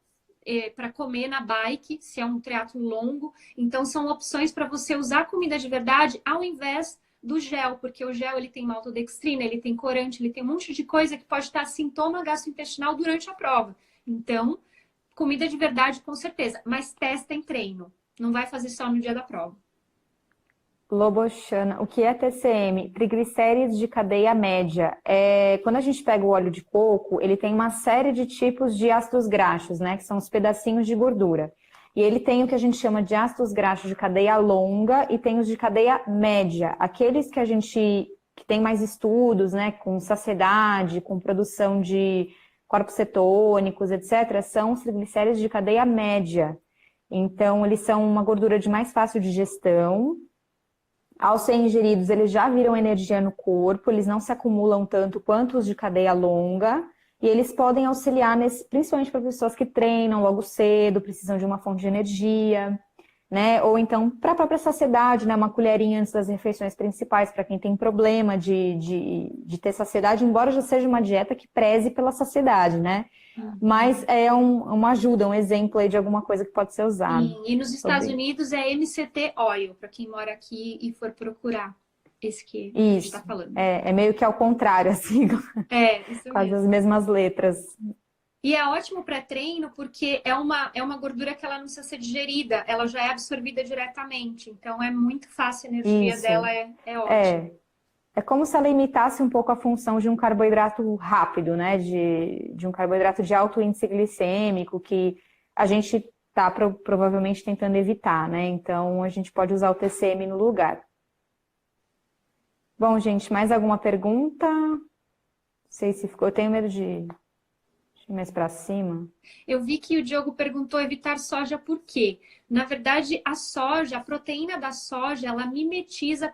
para comer na bike, se é um triatlo longo. Então, são opções para você usar comida de verdade ao invés do gel, porque o gel ele tem maltodextrina, ele tem corante, ele tem um monte de coisa que pode estar sintoma gastrointestinal durante a prova. Então, comida de verdade com certeza, mas testa em treino. Não vai fazer só no dia da prova. Lobochana, o que é TCM? Triglicérides de cadeia média. Quando a gente pega o óleo de coco, ele tem uma série de tipos de ácidos graxos, né? Que são os pedacinhos de gordura. E ele tem o que a gente chama de ácidos graxos de cadeia longa e tem os de cadeia média. Aqueles que tem mais estudos, né? Com saciedade, com produção de corpos cetônicos, etc., são os triglicéridos de cadeia média. Então, eles são uma gordura de mais fácil digestão. Ao serem ingeridos, eles já viram energia no corpo, eles não se acumulam tanto quanto os de cadeia longa, e eles podem auxiliar, principalmente para pessoas que treinam logo cedo, precisam de uma fonte de energia, né? Ou então para a própria saciedade, né? Uma colherinha antes das refeições principais, para quem tem problema de ter saciedade, embora já seja uma dieta que preze pela saciedade, né? Mas é uma ajuda, um exemplo aí de alguma coisa que pode ser usado. Sim, e nos Estados Unidos é MCT Oil, para quem mora aqui e for procurar esse que a gente está Isso, falando. é meio que ao contrário, assim, Isso quase as mesmo. mesmas letras. E é ótimo pré-treino porque é uma gordura que ela não precisa ser digerida, ela já é absorvida diretamente. Então é muito fácil, a energia Isso, dela é ótima. é como se ela imitasse um pouco a função de um carboidrato rápido, né? De um carboidrato de alto índice glicêmico, que a gente está provavelmente tentando evitar, né? Então a gente pode usar o TCM no lugar. Bom, gente, mais alguma pergunta? Não sei se ficou. Eu tenho medo de ir mais para cima. Eu vi que o Diogo perguntou evitar soja por quê? Na verdade, a soja, a proteína da soja, ela mimetiza a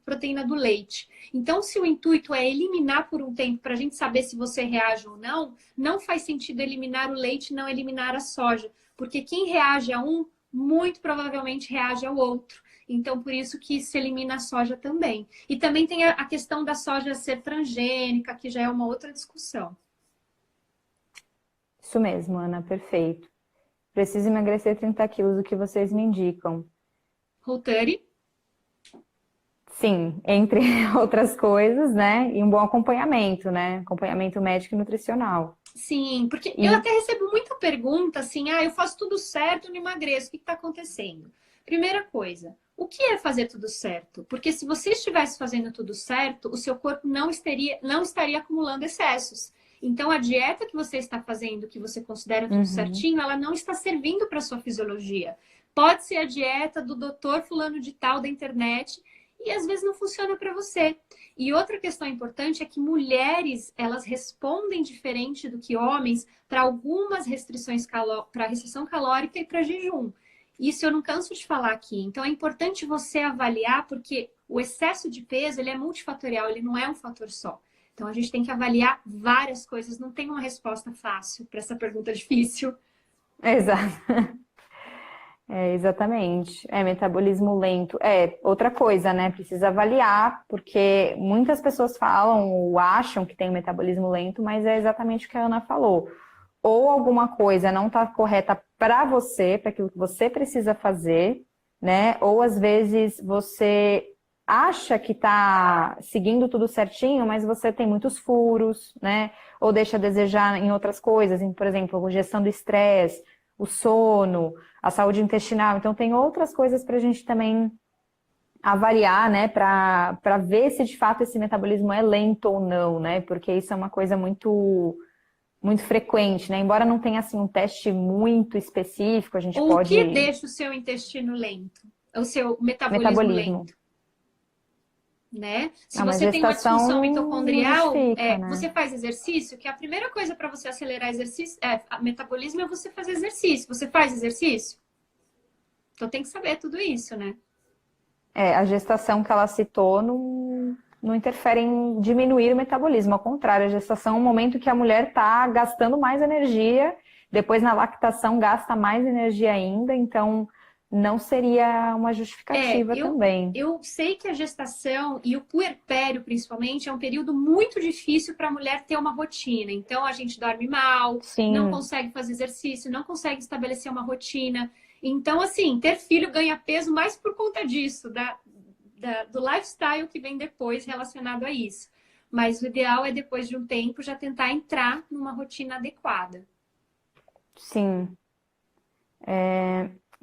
proteína do leite. Então, se o intuito é eliminar por um tempo para a gente saber se você reage ou não, não faz sentido eliminar o leite e não eliminar a soja. Porque quem reage a um, muito provavelmente reage ao outro. Então, por isso que se elimina a soja também. E também tem a questão da soja ser transgênica, que já é uma outra discussão. Isso mesmo, Ana, perfeito. Preciso emagrecer 30 quilos, o que vocês me indicam? Routine. Sim, entre outras coisas, né? E um bom acompanhamento, né? Acompanhamento médico e nutricional. Sim, porque eu até recebo muita pergunta assim, eu faço tudo certo, não emagreço, o que está acontecendo? Primeira coisa, O que é fazer tudo certo? Porque se você estivesse fazendo tudo certo, o seu corpo não estaria acumulando excessos. Então, a dieta que você está fazendo, que você considera tudo certinho, ela não está servindo para a sua fisiologia. Pode ser a dieta do doutor fulano de tal da internet e às vezes não funciona para você. E outra questão importante é que mulheres, elas respondem diferente do que homens para algumas restrições para restrição calórica e para jejum. Isso eu não canso de falar aqui. Então é importante você avaliar, porque o excesso de peso, ele é multifatorial, ele não é um fator só. Então a gente tem que avaliar várias coisas, não tem uma resposta fácil para essa pergunta difícil. Exato. Exatamente. Metabolismo lento. Outra coisa, né? Precisa avaliar, porque muitas pessoas falam ou acham que tem um metabolismo lento, mas é exatamente o que a Ana falou. Ou alguma coisa não está correta para você, para aquilo que você precisa fazer, né? Ou às vezes você acha que está seguindo tudo certinho, mas você tem muitos furos, né? Ou deixa a desejar em outras coisas, por exemplo, gestão do estresse, o sono, a saúde intestinal. Então, tem outras coisas para a gente também avaliar, né? Para ver se de fato esse metabolismo é lento ou não, né? Porque isso é uma coisa muito frequente, né? Embora não tenha assim um teste muito específico, a gente O pode... que deixa o seu intestino lento? O seu metabolismo lento? Né? Se você tem uma disfunção mitocondrial, né? você faz exercício, que a primeira coisa para você acelerar exercício, metabolismo é você fazer exercício. Você faz exercício? Então tem que saber tudo isso, né? A gestação que ela citou não interfere em diminuir o metabolismo. Ao contrário, a gestação é um momento que a mulher está gastando mais energia, depois na lactação gasta mais energia ainda, então não seria uma justificativa também. Eu sei que a gestação e o puerpério, principalmente, é um período muito difícil para a mulher ter uma rotina. Então, a gente dorme mal, não consegue fazer exercício, não consegue estabelecer uma rotina. Então, assim, ter filho ganha peso mais por conta disso, do lifestyle que vem depois relacionado a isso. Mas o ideal é, depois de um tempo, já tentar entrar numa rotina adequada. Sim.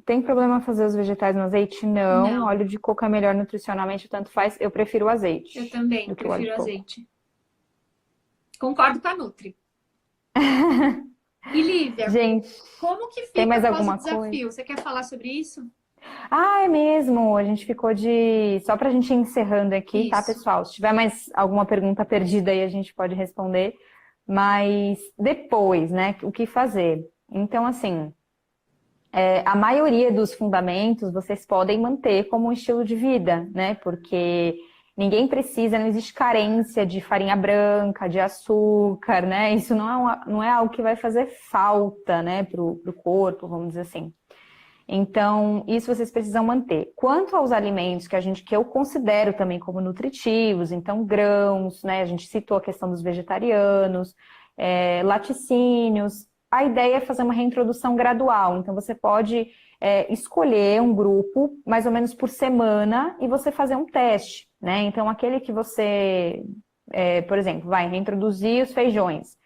Tem problema fazer os vegetais no azeite? Não. Óleo de coco é melhor nutricionalmente, tanto faz. Eu prefiro o azeite. Eu também prefiro o azeite. Concordo com a Nutri. E Lívia, gente, como que fica tem mais após alguma o desafio? coisa? Você quer falar sobre isso? É mesmo. A gente ficou de... Só pra gente ir encerrando aqui, tá, Isso. pessoal? Se tiver mais alguma pergunta perdida aí, a gente pode responder. Mas depois, né? O que fazer? Então, assim... a maioria dos fundamentos vocês podem manter como um estilo de vida, né? Porque ninguém precisa, não existe carência de farinha branca, de açúcar, né? Isso não é algo que vai fazer falta, né, pro corpo, vamos dizer assim. Então, isso vocês precisam manter. Quanto aos alimentos que eu considero também como nutritivos, então grãos, né? A gente citou a questão dos vegetarianos, laticínios. A ideia é fazer uma reintrodução gradual. Então, você pode escolher um grupo, mais ou menos por semana, e você fazer um teste, né? Então, aquele que você, por exemplo, vai reintroduzir os feijões.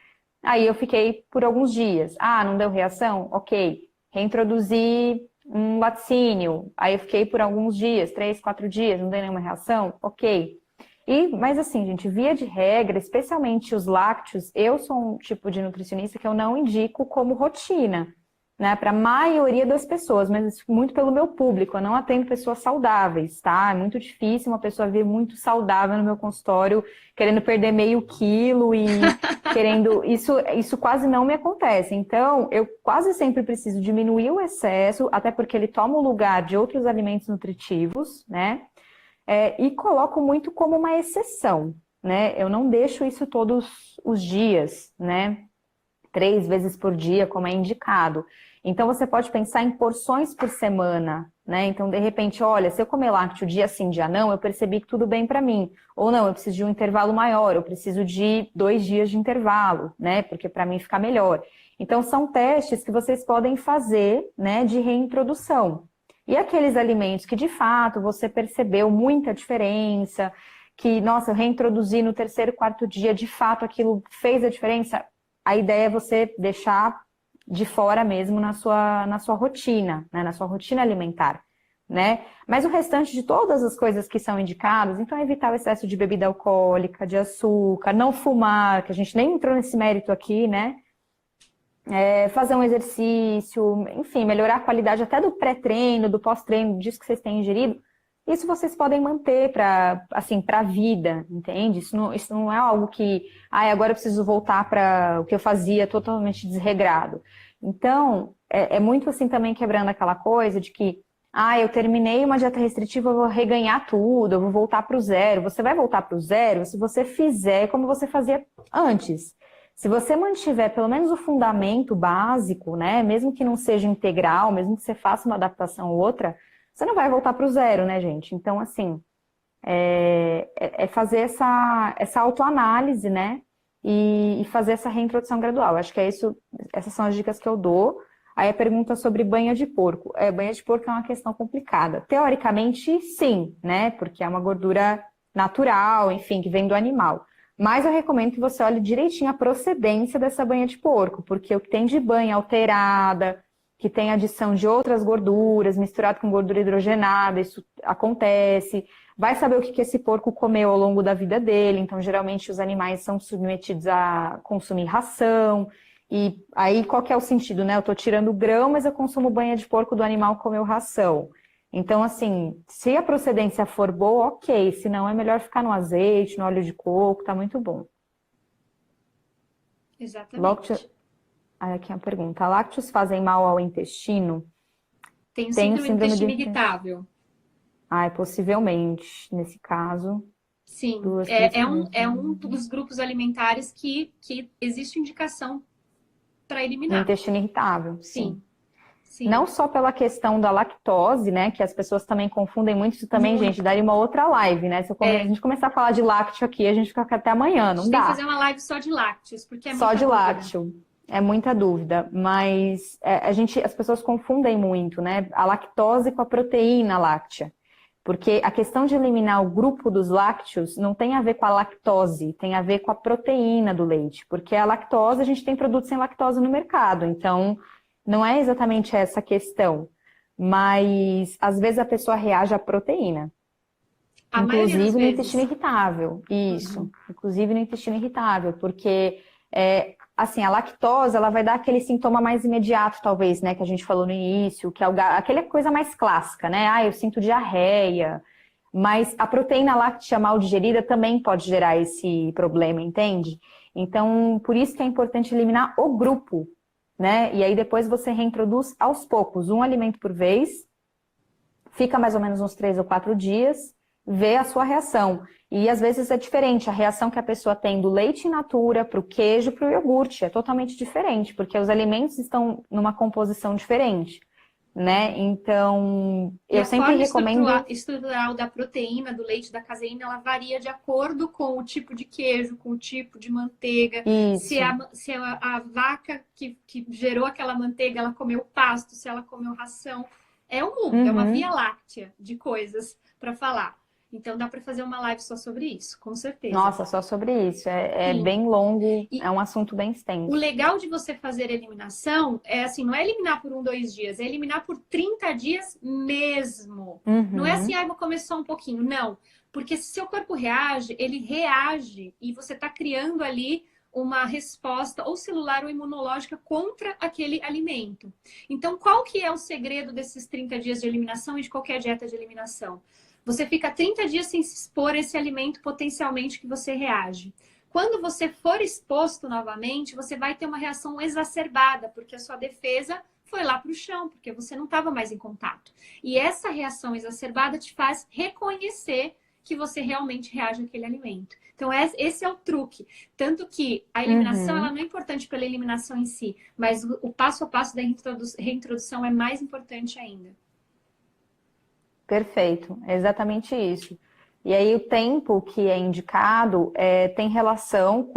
Aí eu fiquei por alguns dias. Não deu reação? Ok. Reintroduzir um laticínio. Aí eu fiquei por alguns dias, 3, 4 dias, não deu nenhuma reação? Ok. Mas assim, gente, via de regra, especialmente os lácteos, eu sou um tipo de nutricionista que eu não indico como rotina, né? Para a maioria das pessoas, mas muito pelo meu público, eu não atendo pessoas saudáveis, tá? É muito difícil uma pessoa vir muito saudável no meu consultório, querendo perder meio quilo e querendo... Isso quase não me acontece. Então, eu quase sempre preciso diminuir o excesso, até porque ele toma o lugar de outros alimentos nutritivos, né? E coloco muito como uma exceção, né? Eu não deixo isso todos os dias, né? 3 vezes por dia, como é indicado. Então, você pode pensar em porções por semana, né? Então, de repente, olha, se eu comer lácteo dia sim, dia não, eu percebi que tudo bem para mim. Ou não, eu preciso de um intervalo maior, eu preciso de 2 dias de intervalo, né? Porque para mim fica melhor. Então, são testes que vocês podem fazer, né, de reintrodução. E aqueles alimentos que, de fato, você percebeu muita diferença, que, nossa, eu reintroduzi no 3º, 4º dia, de fato, aquilo fez a diferença, a ideia é você deixar de fora mesmo na sua rotina, né, na sua rotina alimentar, né? Mas o restante de todas as coisas que são indicadas, então evitar o excesso de bebida alcoólica, de açúcar, não fumar, que a gente nem entrou nesse mérito aqui, né? Fazer um exercício, enfim, melhorar a qualidade até do pré-treino, do pós-treino, disso que vocês têm ingerido. Isso vocês podem manter para assim, para a vida, entende? Isso não é algo que, agora eu preciso voltar para o que eu fazia totalmente desregrado. Então, é muito assim também quebrando aquela coisa de que, eu terminei uma dieta restritiva, eu vou reganhar tudo, eu vou voltar para o zero. Você vai voltar para o zero se você fizer como você fazia antes. Se você mantiver pelo menos o fundamento básico, né, mesmo que não seja integral, mesmo que você faça uma adaptação ou outra, você não vai voltar para o zero, né, gente? Então, assim, fazer essa autoanálise, né, e fazer essa reintrodução gradual. Acho que essas são as dicas que eu dou. Aí a pergunta sobre banha de porco. Banha de porco é uma questão complicada. Teoricamente, sim, né, porque é uma gordura natural, enfim, que vem do animal. Mas eu recomendo que você olhe direitinho a procedência dessa banha de porco, porque o que tem de banha alterada, que tem adição de outras gorduras, misturado com gordura hidrogenada, isso acontece. Vai saber o que esse porco comeu ao longo da vida dele. Então, geralmente, os animais são submetidos a consumir ração. E aí, qual que é o sentido, né? Eu estou tirando grão, mas eu consumo banha de porco do animal que comeu ração. Então, assim, se a procedência for boa, ok. Se não, é melhor ficar no azeite, no óleo de coco, tá muito bom. Exatamente. Aqui é uma pergunta. Lácteos fazem mal ao intestino? Tem síndrome do intestino irritável. Possivelmente, nesse caso. Sim, é um dos grupos alimentares que existe indicação para eliminar. No intestino irritável, sim. Sim. Não só pela questão da lactose, né? Que as pessoas também confundem muito. Isso também, gente, daria uma outra live, né? Se a gente começar a falar de lácteo aqui, a gente fica até amanhã, não dá. Tem que fazer uma live só de lácteos, porque é só de lácteo. É muita dúvida. Mas as pessoas confundem muito, né? A lactose com a proteína láctea. Porque a questão de eliminar o grupo dos lácteos não tem a ver com a lactose, tem a ver com a proteína do leite. Porque a lactose, a gente tem produtos sem lactose no mercado. Então, não é exatamente essa a questão, mas às vezes a pessoa reage à proteína. Inclusive no intestino irritável. Isso, inclusive no intestino irritável, porque assim, a lactose, ela vai dar aquele sintoma mais imediato, talvez, né, que a gente falou no início, que é aquela coisa mais clássica, né? Eu sinto diarreia, mas a proteína láctea mal digerida também pode gerar esse problema, entende? Então, por isso que é importante eliminar o grupo, né? E aí depois você reintroduz aos poucos, um alimento por vez, fica mais ou menos uns 3 ou 4 dias, vê a sua reação. E às vezes é diferente, a reação que a pessoa tem do leite in natura para o queijo, para o iogurte, é totalmente diferente, porque os alimentos estão numa composição diferente, né? Então, eu sempre recomendo... A forma estrutural da proteína, do leite, da caseína, ela varia de acordo com o tipo de queijo, com o tipo de manteiga. Isso. Se a vaca que gerou aquela manteiga, ela comeu pasto, se ela comeu ração. É um mundo, é uma via láctea de coisas para falar. Então dá para fazer uma live só sobre isso, com certeza. Nossa, só sobre isso. É bem longo, é um assunto bem extenso. O legal de você fazer eliminação é assim, não é eliminar por 1, 2 dias, é eliminar por 30 dias mesmo. Não é assim, vou comer só um pouquinho. Não, porque se seu corpo reage, ele reage e você está criando ali uma resposta ou celular ou imunológica contra aquele alimento. Então, qual que é o segredo desses 30 dias de eliminação e de qualquer dieta de eliminação? Você fica 30 dias sem se expor a esse alimento potencialmente que você reage. Quando você for exposto novamente, você vai ter uma reação exacerbada, porque a sua defesa foi lá para o chão, porque você não estava mais em contato. E essa reação exacerbada te faz reconhecer que você realmente reage àquele alimento. Então, esse é o truque. Tanto que a eliminação ela não é importante pela eliminação em si, mas o passo a passo da reintrodução é mais importante ainda. Perfeito, é exatamente isso. E aí o tempo que é indicado tem relação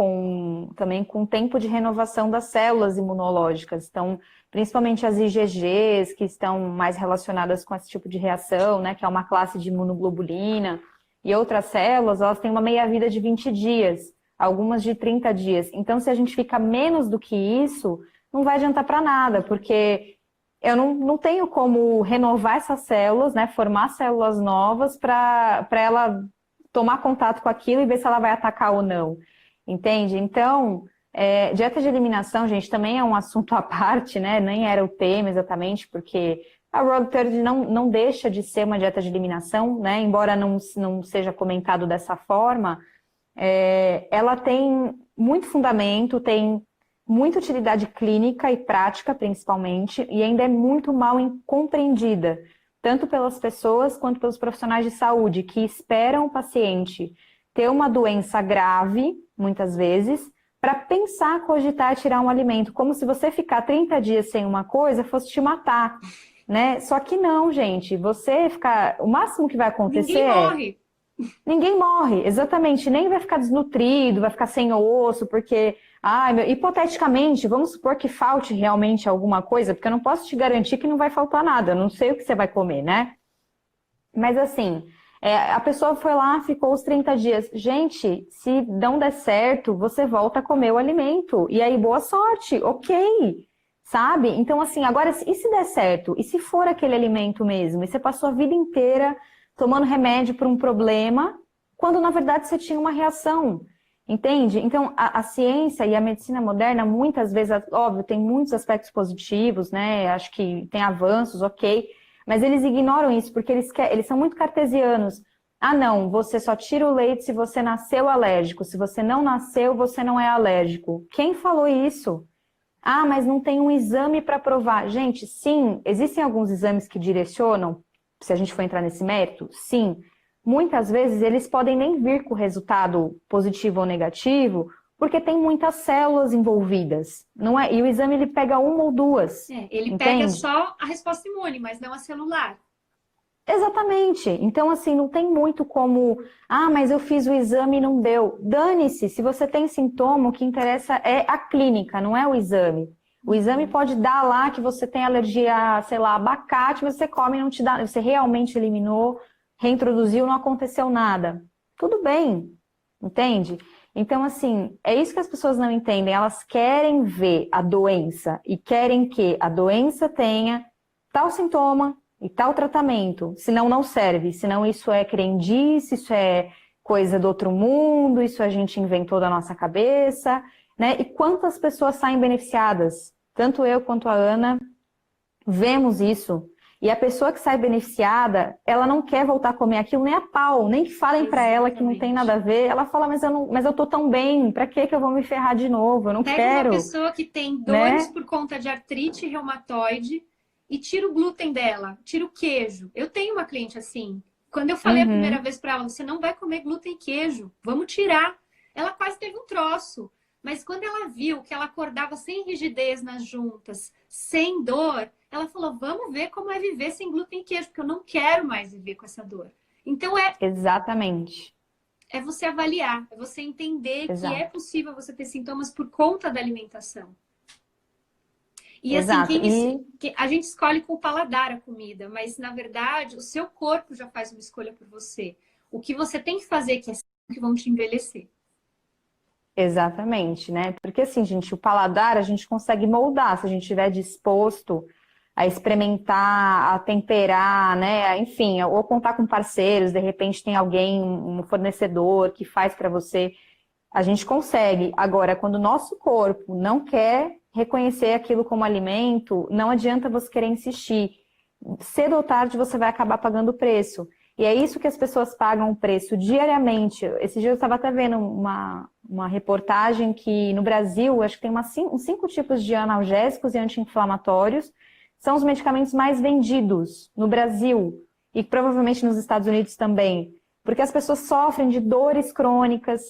também com o tempo de renovação das células imunológicas. Então, principalmente as IgGs, que estão mais relacionadas com esse tipo de reação, né, que é uma classe de imunoglobulina, e outras células, elas têm uma meia-vida de 20 dias, algumas de 30 dias. Então, se a gente fica menos do que isso, não vai adiantar para nada, porque eu não tenho como renovar essas células, né? Formar células novas para ela tomar contato com aquilo e ver se ela vai atacar ou não. Entende? Então, dieta de eliminação, gente, também é um assunto à parte, né? Nem era o tema exatamente, porque a Raw 30 não deixa de ser uma dieta de eliminação, né? Embora não seja comentado dessa forma, ela tem muito fundamento, tem muita utilidade clínica e prática, principalmente, e ainda é muito mal compreendida, tanto pelas pessoas quanto pelos profissionais de saúde, que esperam o paciente ter uma doença grave, muitas vezes, para pensar, cogitar, tirar um alimento, como se você ficar 30 dias sem uma coisa fosse te matar, né? Só que não, gente, você ficar... O máximo que vai acontecer Ninguém morre. Ninguém morre, exatamente, nem vai ficar desnutrido, vai ficar sem osso, porque, hipoteticamente, vamos supor que falte realmente alguma coisa, porque eu não posso te garantir que não vai faltar nada, eu não sei o que você vai comer, né? Mas assim, a pessoa foi lá, ficou os 30 dias. Gente, se não der certo, você volta a comer o alimento, e aí boa sorte, ok, sabe? Então assim, agora, e se der certo? E se for aquele alimento mesmo? E você passou a vida inteira tomando remédio para um problema, quando na verdade você tinha uma reação, entende? Então, a ciência e a medicina moderna, muitas vezes, óbvio, tem muitos aspectos positivos, né? Acho que tem avanços, ok, mas eles ignoram isso, porque eles são muito cartesianos. Ah, não, você só tira o leite se você nasceu alérgico, se você não nasceu, você não é alérgico. Quem falou isso? Ah, mas não tem um exame para provar. Gente, sim, existem alguns exames que direcionam, se a gente for entrar nesse mérito, sim. Muitas vezes eles podem nem vir com o resultado positivo ou negativo, porque tem muitas células envolvidas, não é? E o exame ele pega uma ou duas, Ele entende? pega só a resposta imune, mas não a celular. Exatamente. Então, assim, não tem muito como, mas eu fiz o exame e não deu. Dane-se, se você tem sintoma, o que interessa é a clínica, não é o exame. O exame pode dar lá que você tem alergia a, sei lá, abacate, mas você come e não te dá, você realmente eliminou, reintroduziu, não aconteceu nada. Tudo bem, entende? Então, assim, é isso que as pessoas não entendem. Elas querem ver a doença e querem que a doença tenha tal sintoma e tal tratamento. Senão não serve. Senão isso é crendice, isso é coisa do outro mundo, isso a gente inventou da nossa cabeça, né? E quantas pessoas saem beneficiadas? Tanto eu quanto a Ana vemos isso. E a pessoa que sai beneficiada, ela não quer voltar a comer aquilo nem a pau, nem que falem para ela que não tem nada a ver. Ela fala, mas eu tô tão bem, para que eu vou me ferrar de novo? Eu não Pega quero. uma pessoa que tem dores por conta de artrite reumatoide e tira o glúten dela, tira o queijo. Eu tenho uma cliente assim. Quando eu falei a primeira vez para ela, você não vai comer glúten e queijo, vamos tirar. Ela quase teve um troço. Mas quando ela viu que ela acordava sem rigidez nas juntas, sem dor, ela falou, vamos ver como é viver sem glúten e queijo, porque eu não quero mais viver com essa dor. Então Exatamente. É você avaliar, é você entender Exato. que é possível você ter sintomas por conta da alimentação. E Exato. assim, a gente escolhe com o paladar a comida, mas na verdade o seu corpo já faz uma escolha por você. O que você tem que fazer que é que vão te envelhecer. Exatamente, né? Porque assim, gente, o paladar a gente consegue moldar se a gente estiver disposto a experimentar, a temperar, né? Enfim, ou contar com parceiros, de repente tem alguém, um fornecedor que faz para você, a gente consegue. Agora, quando o nosso corpo não quer reconhecer aquilo como alimento, não adianta você querer insistir. Cedo ou tarde você vai acabar pagando o preço. E é isso que as pessoas pagam o preço diariamente. Esse dia eu estava até vendo uma reportagem que no Brasil, acho que tem uns 5 tipos de analgésicos e anti-inflamatórios, são os medicamentos mais vendidos no Brasil e provavelmente nos Estados Unidos também. Porque as pessoas sofrem de dores crônicas,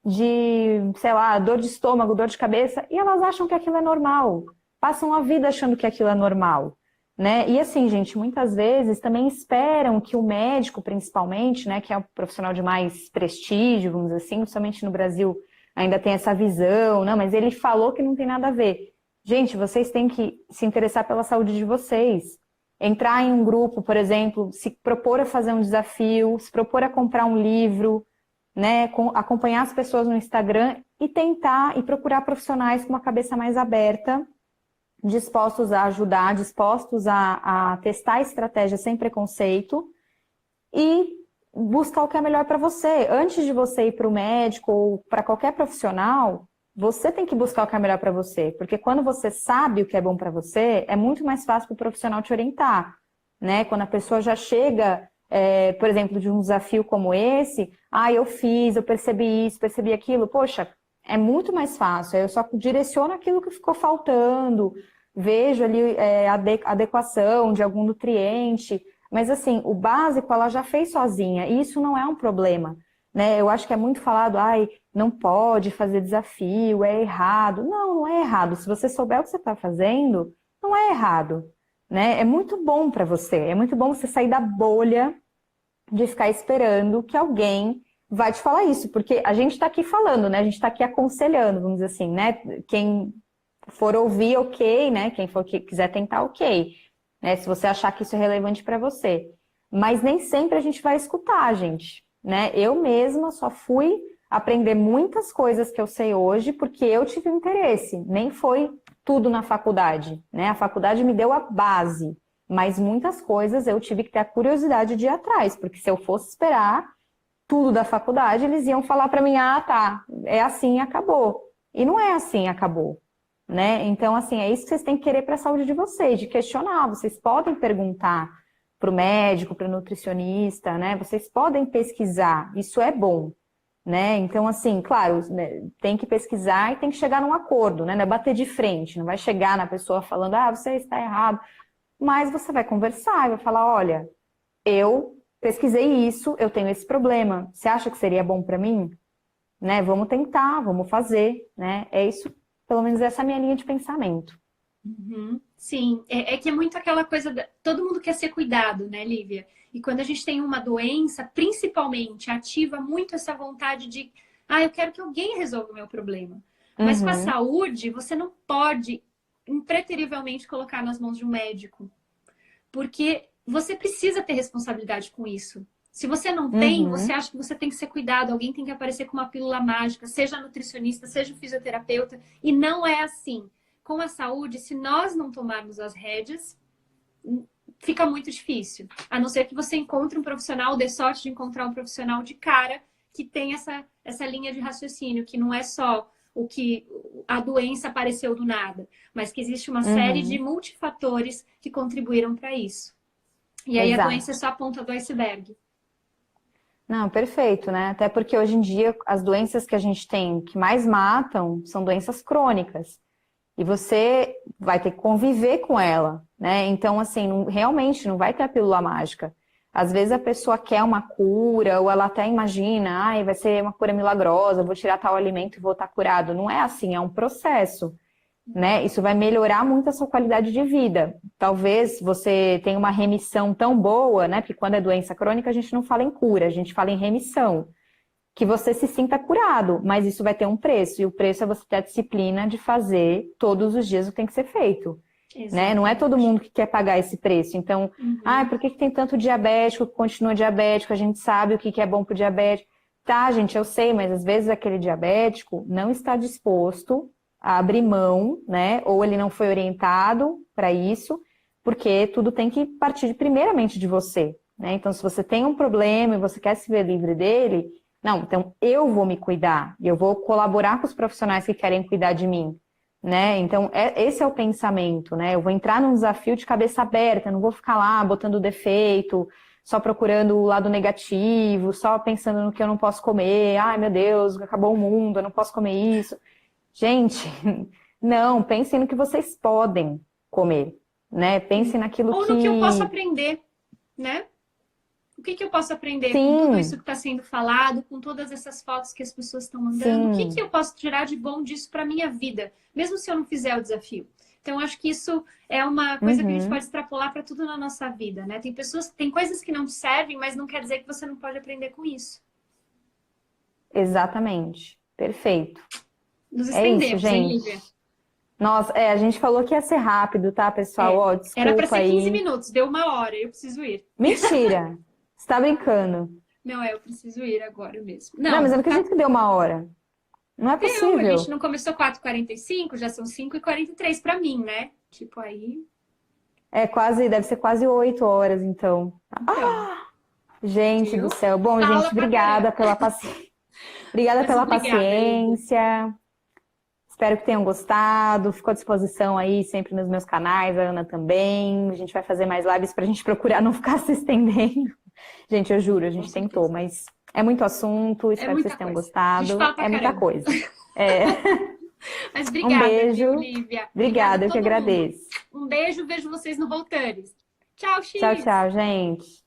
de, sei lá, dor de estômago, dor de cabeça, e elas acham que aquilo é normal. Passam a vida achando que aquilo é normal. Né? E assim, gente, muitas vezes também esperam que o médico, principalmente, né, que é o profissional de mais prestígio, vamos dizer assim, principalmente no Brasil, ainda tem essa visão, não, mas ele falou que não tem nada a ver. Gente, vocês têm que se interessar pela saúde de vocês. Entrar em um grupo, por exemplo, se propor a fazer um desafio, se propor a comprar um livro, né, acompanhar as pessoas no Instagram e tentar e procurar profissionais com uma cabeça mais aberta dispostos a ajudar, dispostos a testar estratégias sem preconceito e buscar o que é melhor para você. Antes de você ir para o médico ou para qualquer profissional, você tem que buscar o que é melhor para você, porque quando você sabe o que é bom para você, é muito mais fácil para o profissional te orientar, né? Quando a pessoa já chega, por exemplo, de um desafio como esse, eu fiz, eu percebi isso, percebi aquilo, poxa, é muito mais fácil, eu só direciono aquilo que ficou faltando, vejo ali a adequação de algum nutriente, mas assim, o básico ela já fez sozinha, e isso não é um problema, né? Eu acho que é muito falado, não pode fazer desafio, é errado. Não, não é errado. Se você souber o que você está fazendo, não é errado, né? É muito bom para você, é muito bom você sair da bolha de ficar esperando que alguém vai te falar isso, porque a gente está aqui falando, né? A gente está aqui aconselhando, vamos dizer assim, né? Quem for ouvir, ok, né? Quem for quiser tentar, ok, né? Se você achar que isso é relevante para você. Mas nem sempre a gente vai escutar, gente, né? Eu mesma só fui aprender muitas coisas que eu sei hoje porque eu tive interesse. Nem foi tudo na faculdade, né? A faculdade me deu a base, mas muitas coisas eu tive que ter a curiosidade de ir atrás, porque se eu fosse esperar tudo da faculdade, eles iam falar para mim, tá, é assim e acabou. E não é assim e acabou, né? Então, assim, é isso que vocês têm que querer para a saúde de vocês, de questionar. Vocês podem perguntar para o médico, para o nutricionista, né? Vocês podem pesquisar, isso é bom, né? Então, assim, claro, né, tem que pesquisar e tem que chegar num acordo, né? Não é bater de frente, não vai chegar na pessoa falando, você está errado. Mas você vai conversar e vai falar, olha, eu pesquisei isso, eu tenho esse problema. Você acha que seria bom para mim? Né? Vamos tentar, vamos fazer, né? É isso, pelo menos essa é a minha linha de pensamento. Uhum. Sim, é que é muito aquela coisa, todo mundo quer ser cuidado, né, Lívia? E quando a gente tem uma doença, principalmente, ativa muito essa vontade de, eu quero que alguém resolva o meu problema. Mas com a saúde, você não pode impreterivelmente colocar nas mãos de um médico, porque você precisa ter responsabilidade com isso. Se você não tem, você acha que você tem que ser cuidado, alguém tem que aparecer com uma pílula mágica, seja nutricionista, seja fisioterapeuta, e não é assim. Com a saúde, se nós não tomarmos as rédeas, fica muito difícil. A não ser que você encontre um profissional, dê sorte de encontrar um profissional de cara que tem essa linha de raciocínio, que não é só o que a doença apareceu do nada, mas que existe uma série de multifatores que contribuíram para isso. E aí a doença é só a ponta do iceberg. Não, perfeito, né? Até porque hoje em dia as doenças que a gente tem que mais matam são doenças crônicas. E você vai ter que conviver com ela, né? Então, assim, realmente não vai ter a pílula mágica. Às vezes a pessoa quer uma cura, ou ela até imagina, vai ser uma cura milagrosa, vou tirar tal alimento e vou estar curado. Não é assim, é um processo, né? Isso vai melhorar muito a sua qualidade de vida. Talvez você tenha uma remissão tão boa, né? Porque quando é doença crônica, a gente não fala em cura, a gente fala em remissão. Que você se sinta curado, mas isso vai ter um preço, e o preço é você ter a disciplina de fazer todos os dias o que tem que ser feito, né? Não é todo mundo que quer pagar esse preço, então, por que tem tanto diabético que continua diabético, a gente sabe o que é bom para o diabético, tá, gente, eu sei, mas às vezes aquele diabético não está disposto a abrir mão, né, ou ele não foi orientado para isso, porque tudo tem que partir primeiramente de você, né? Então, se você tem um problema e você quer se ver livre dele, não, então eu vou me cuidar, eu vou colaborar com os profissionais que querem cuidar de mim, né? Então, esse é o pensamento, né? Eu vou entrar num desafio de cabeça aberta, não vou ficar lá botando defeito, só procurando o lado negativo, só pensando no que eu não posso comer, meu Deus, acabou o mundo, eu não posso comer isso. Gente, não, pensem no que vocês podem comer, né? Pensem naquilo ou no que eu posso aprender, né? O que eu posso aprender com tudo isso que está sendo falado, com todas essas fotos que as pessoas estão mandando? O que eu posso tirar de bom disso para a minha vida, mesmo se eu não fizer o desafio? Então, acho que isso é uma coisa que a gente pode extrapolar para tudo na nossa vida, né? Tem coisas que não te servem, mas não quer dizer que você não pode aprender com isso. Exatamente. Perfeito. Nos estendemos, isso, gente. hein, Lívia? Nossa, a gente falou que ia ser rápido, tá, pessoal? Desculpa. Era para ser 15 minutos, deu 1 hora, eu preciso ir. Mentira! Você tá brincando? Não, eu preciso ir agora mesmo. Não, mas eu não acredito que deu 1 hora. Não é possível. A gente não começou 4h45, já são 5h43 para mim, né? Tipo aí. Deve ser quase 8 horas, então. Então, Gente viu? do céu. Bom, Fala gente, pra obrigada caramba. pela paciência. Obrigada Mas pela obrigada, Lívia. paciência. Espero que tenham gostado. Fico à disposição aí sempre nos meus canais, a Ana também. A gente vai fazer mais lives para a gente procurar não ficar se estendendo. Gente, eu juro, a Com gente tentou, certeza. mas é muito assunto. É Espero que vocês muita tenham coisa. A gente gostado. fala pra É muita caramba. coisa. É. Mas Um obrigada, viu, beijo. Lívia? Obrigada a Obrigada, eu que todo mundo. agradeço. Um beijo, vejo vocês no Voltares. Tchau, Tchau, X! tchau, gente.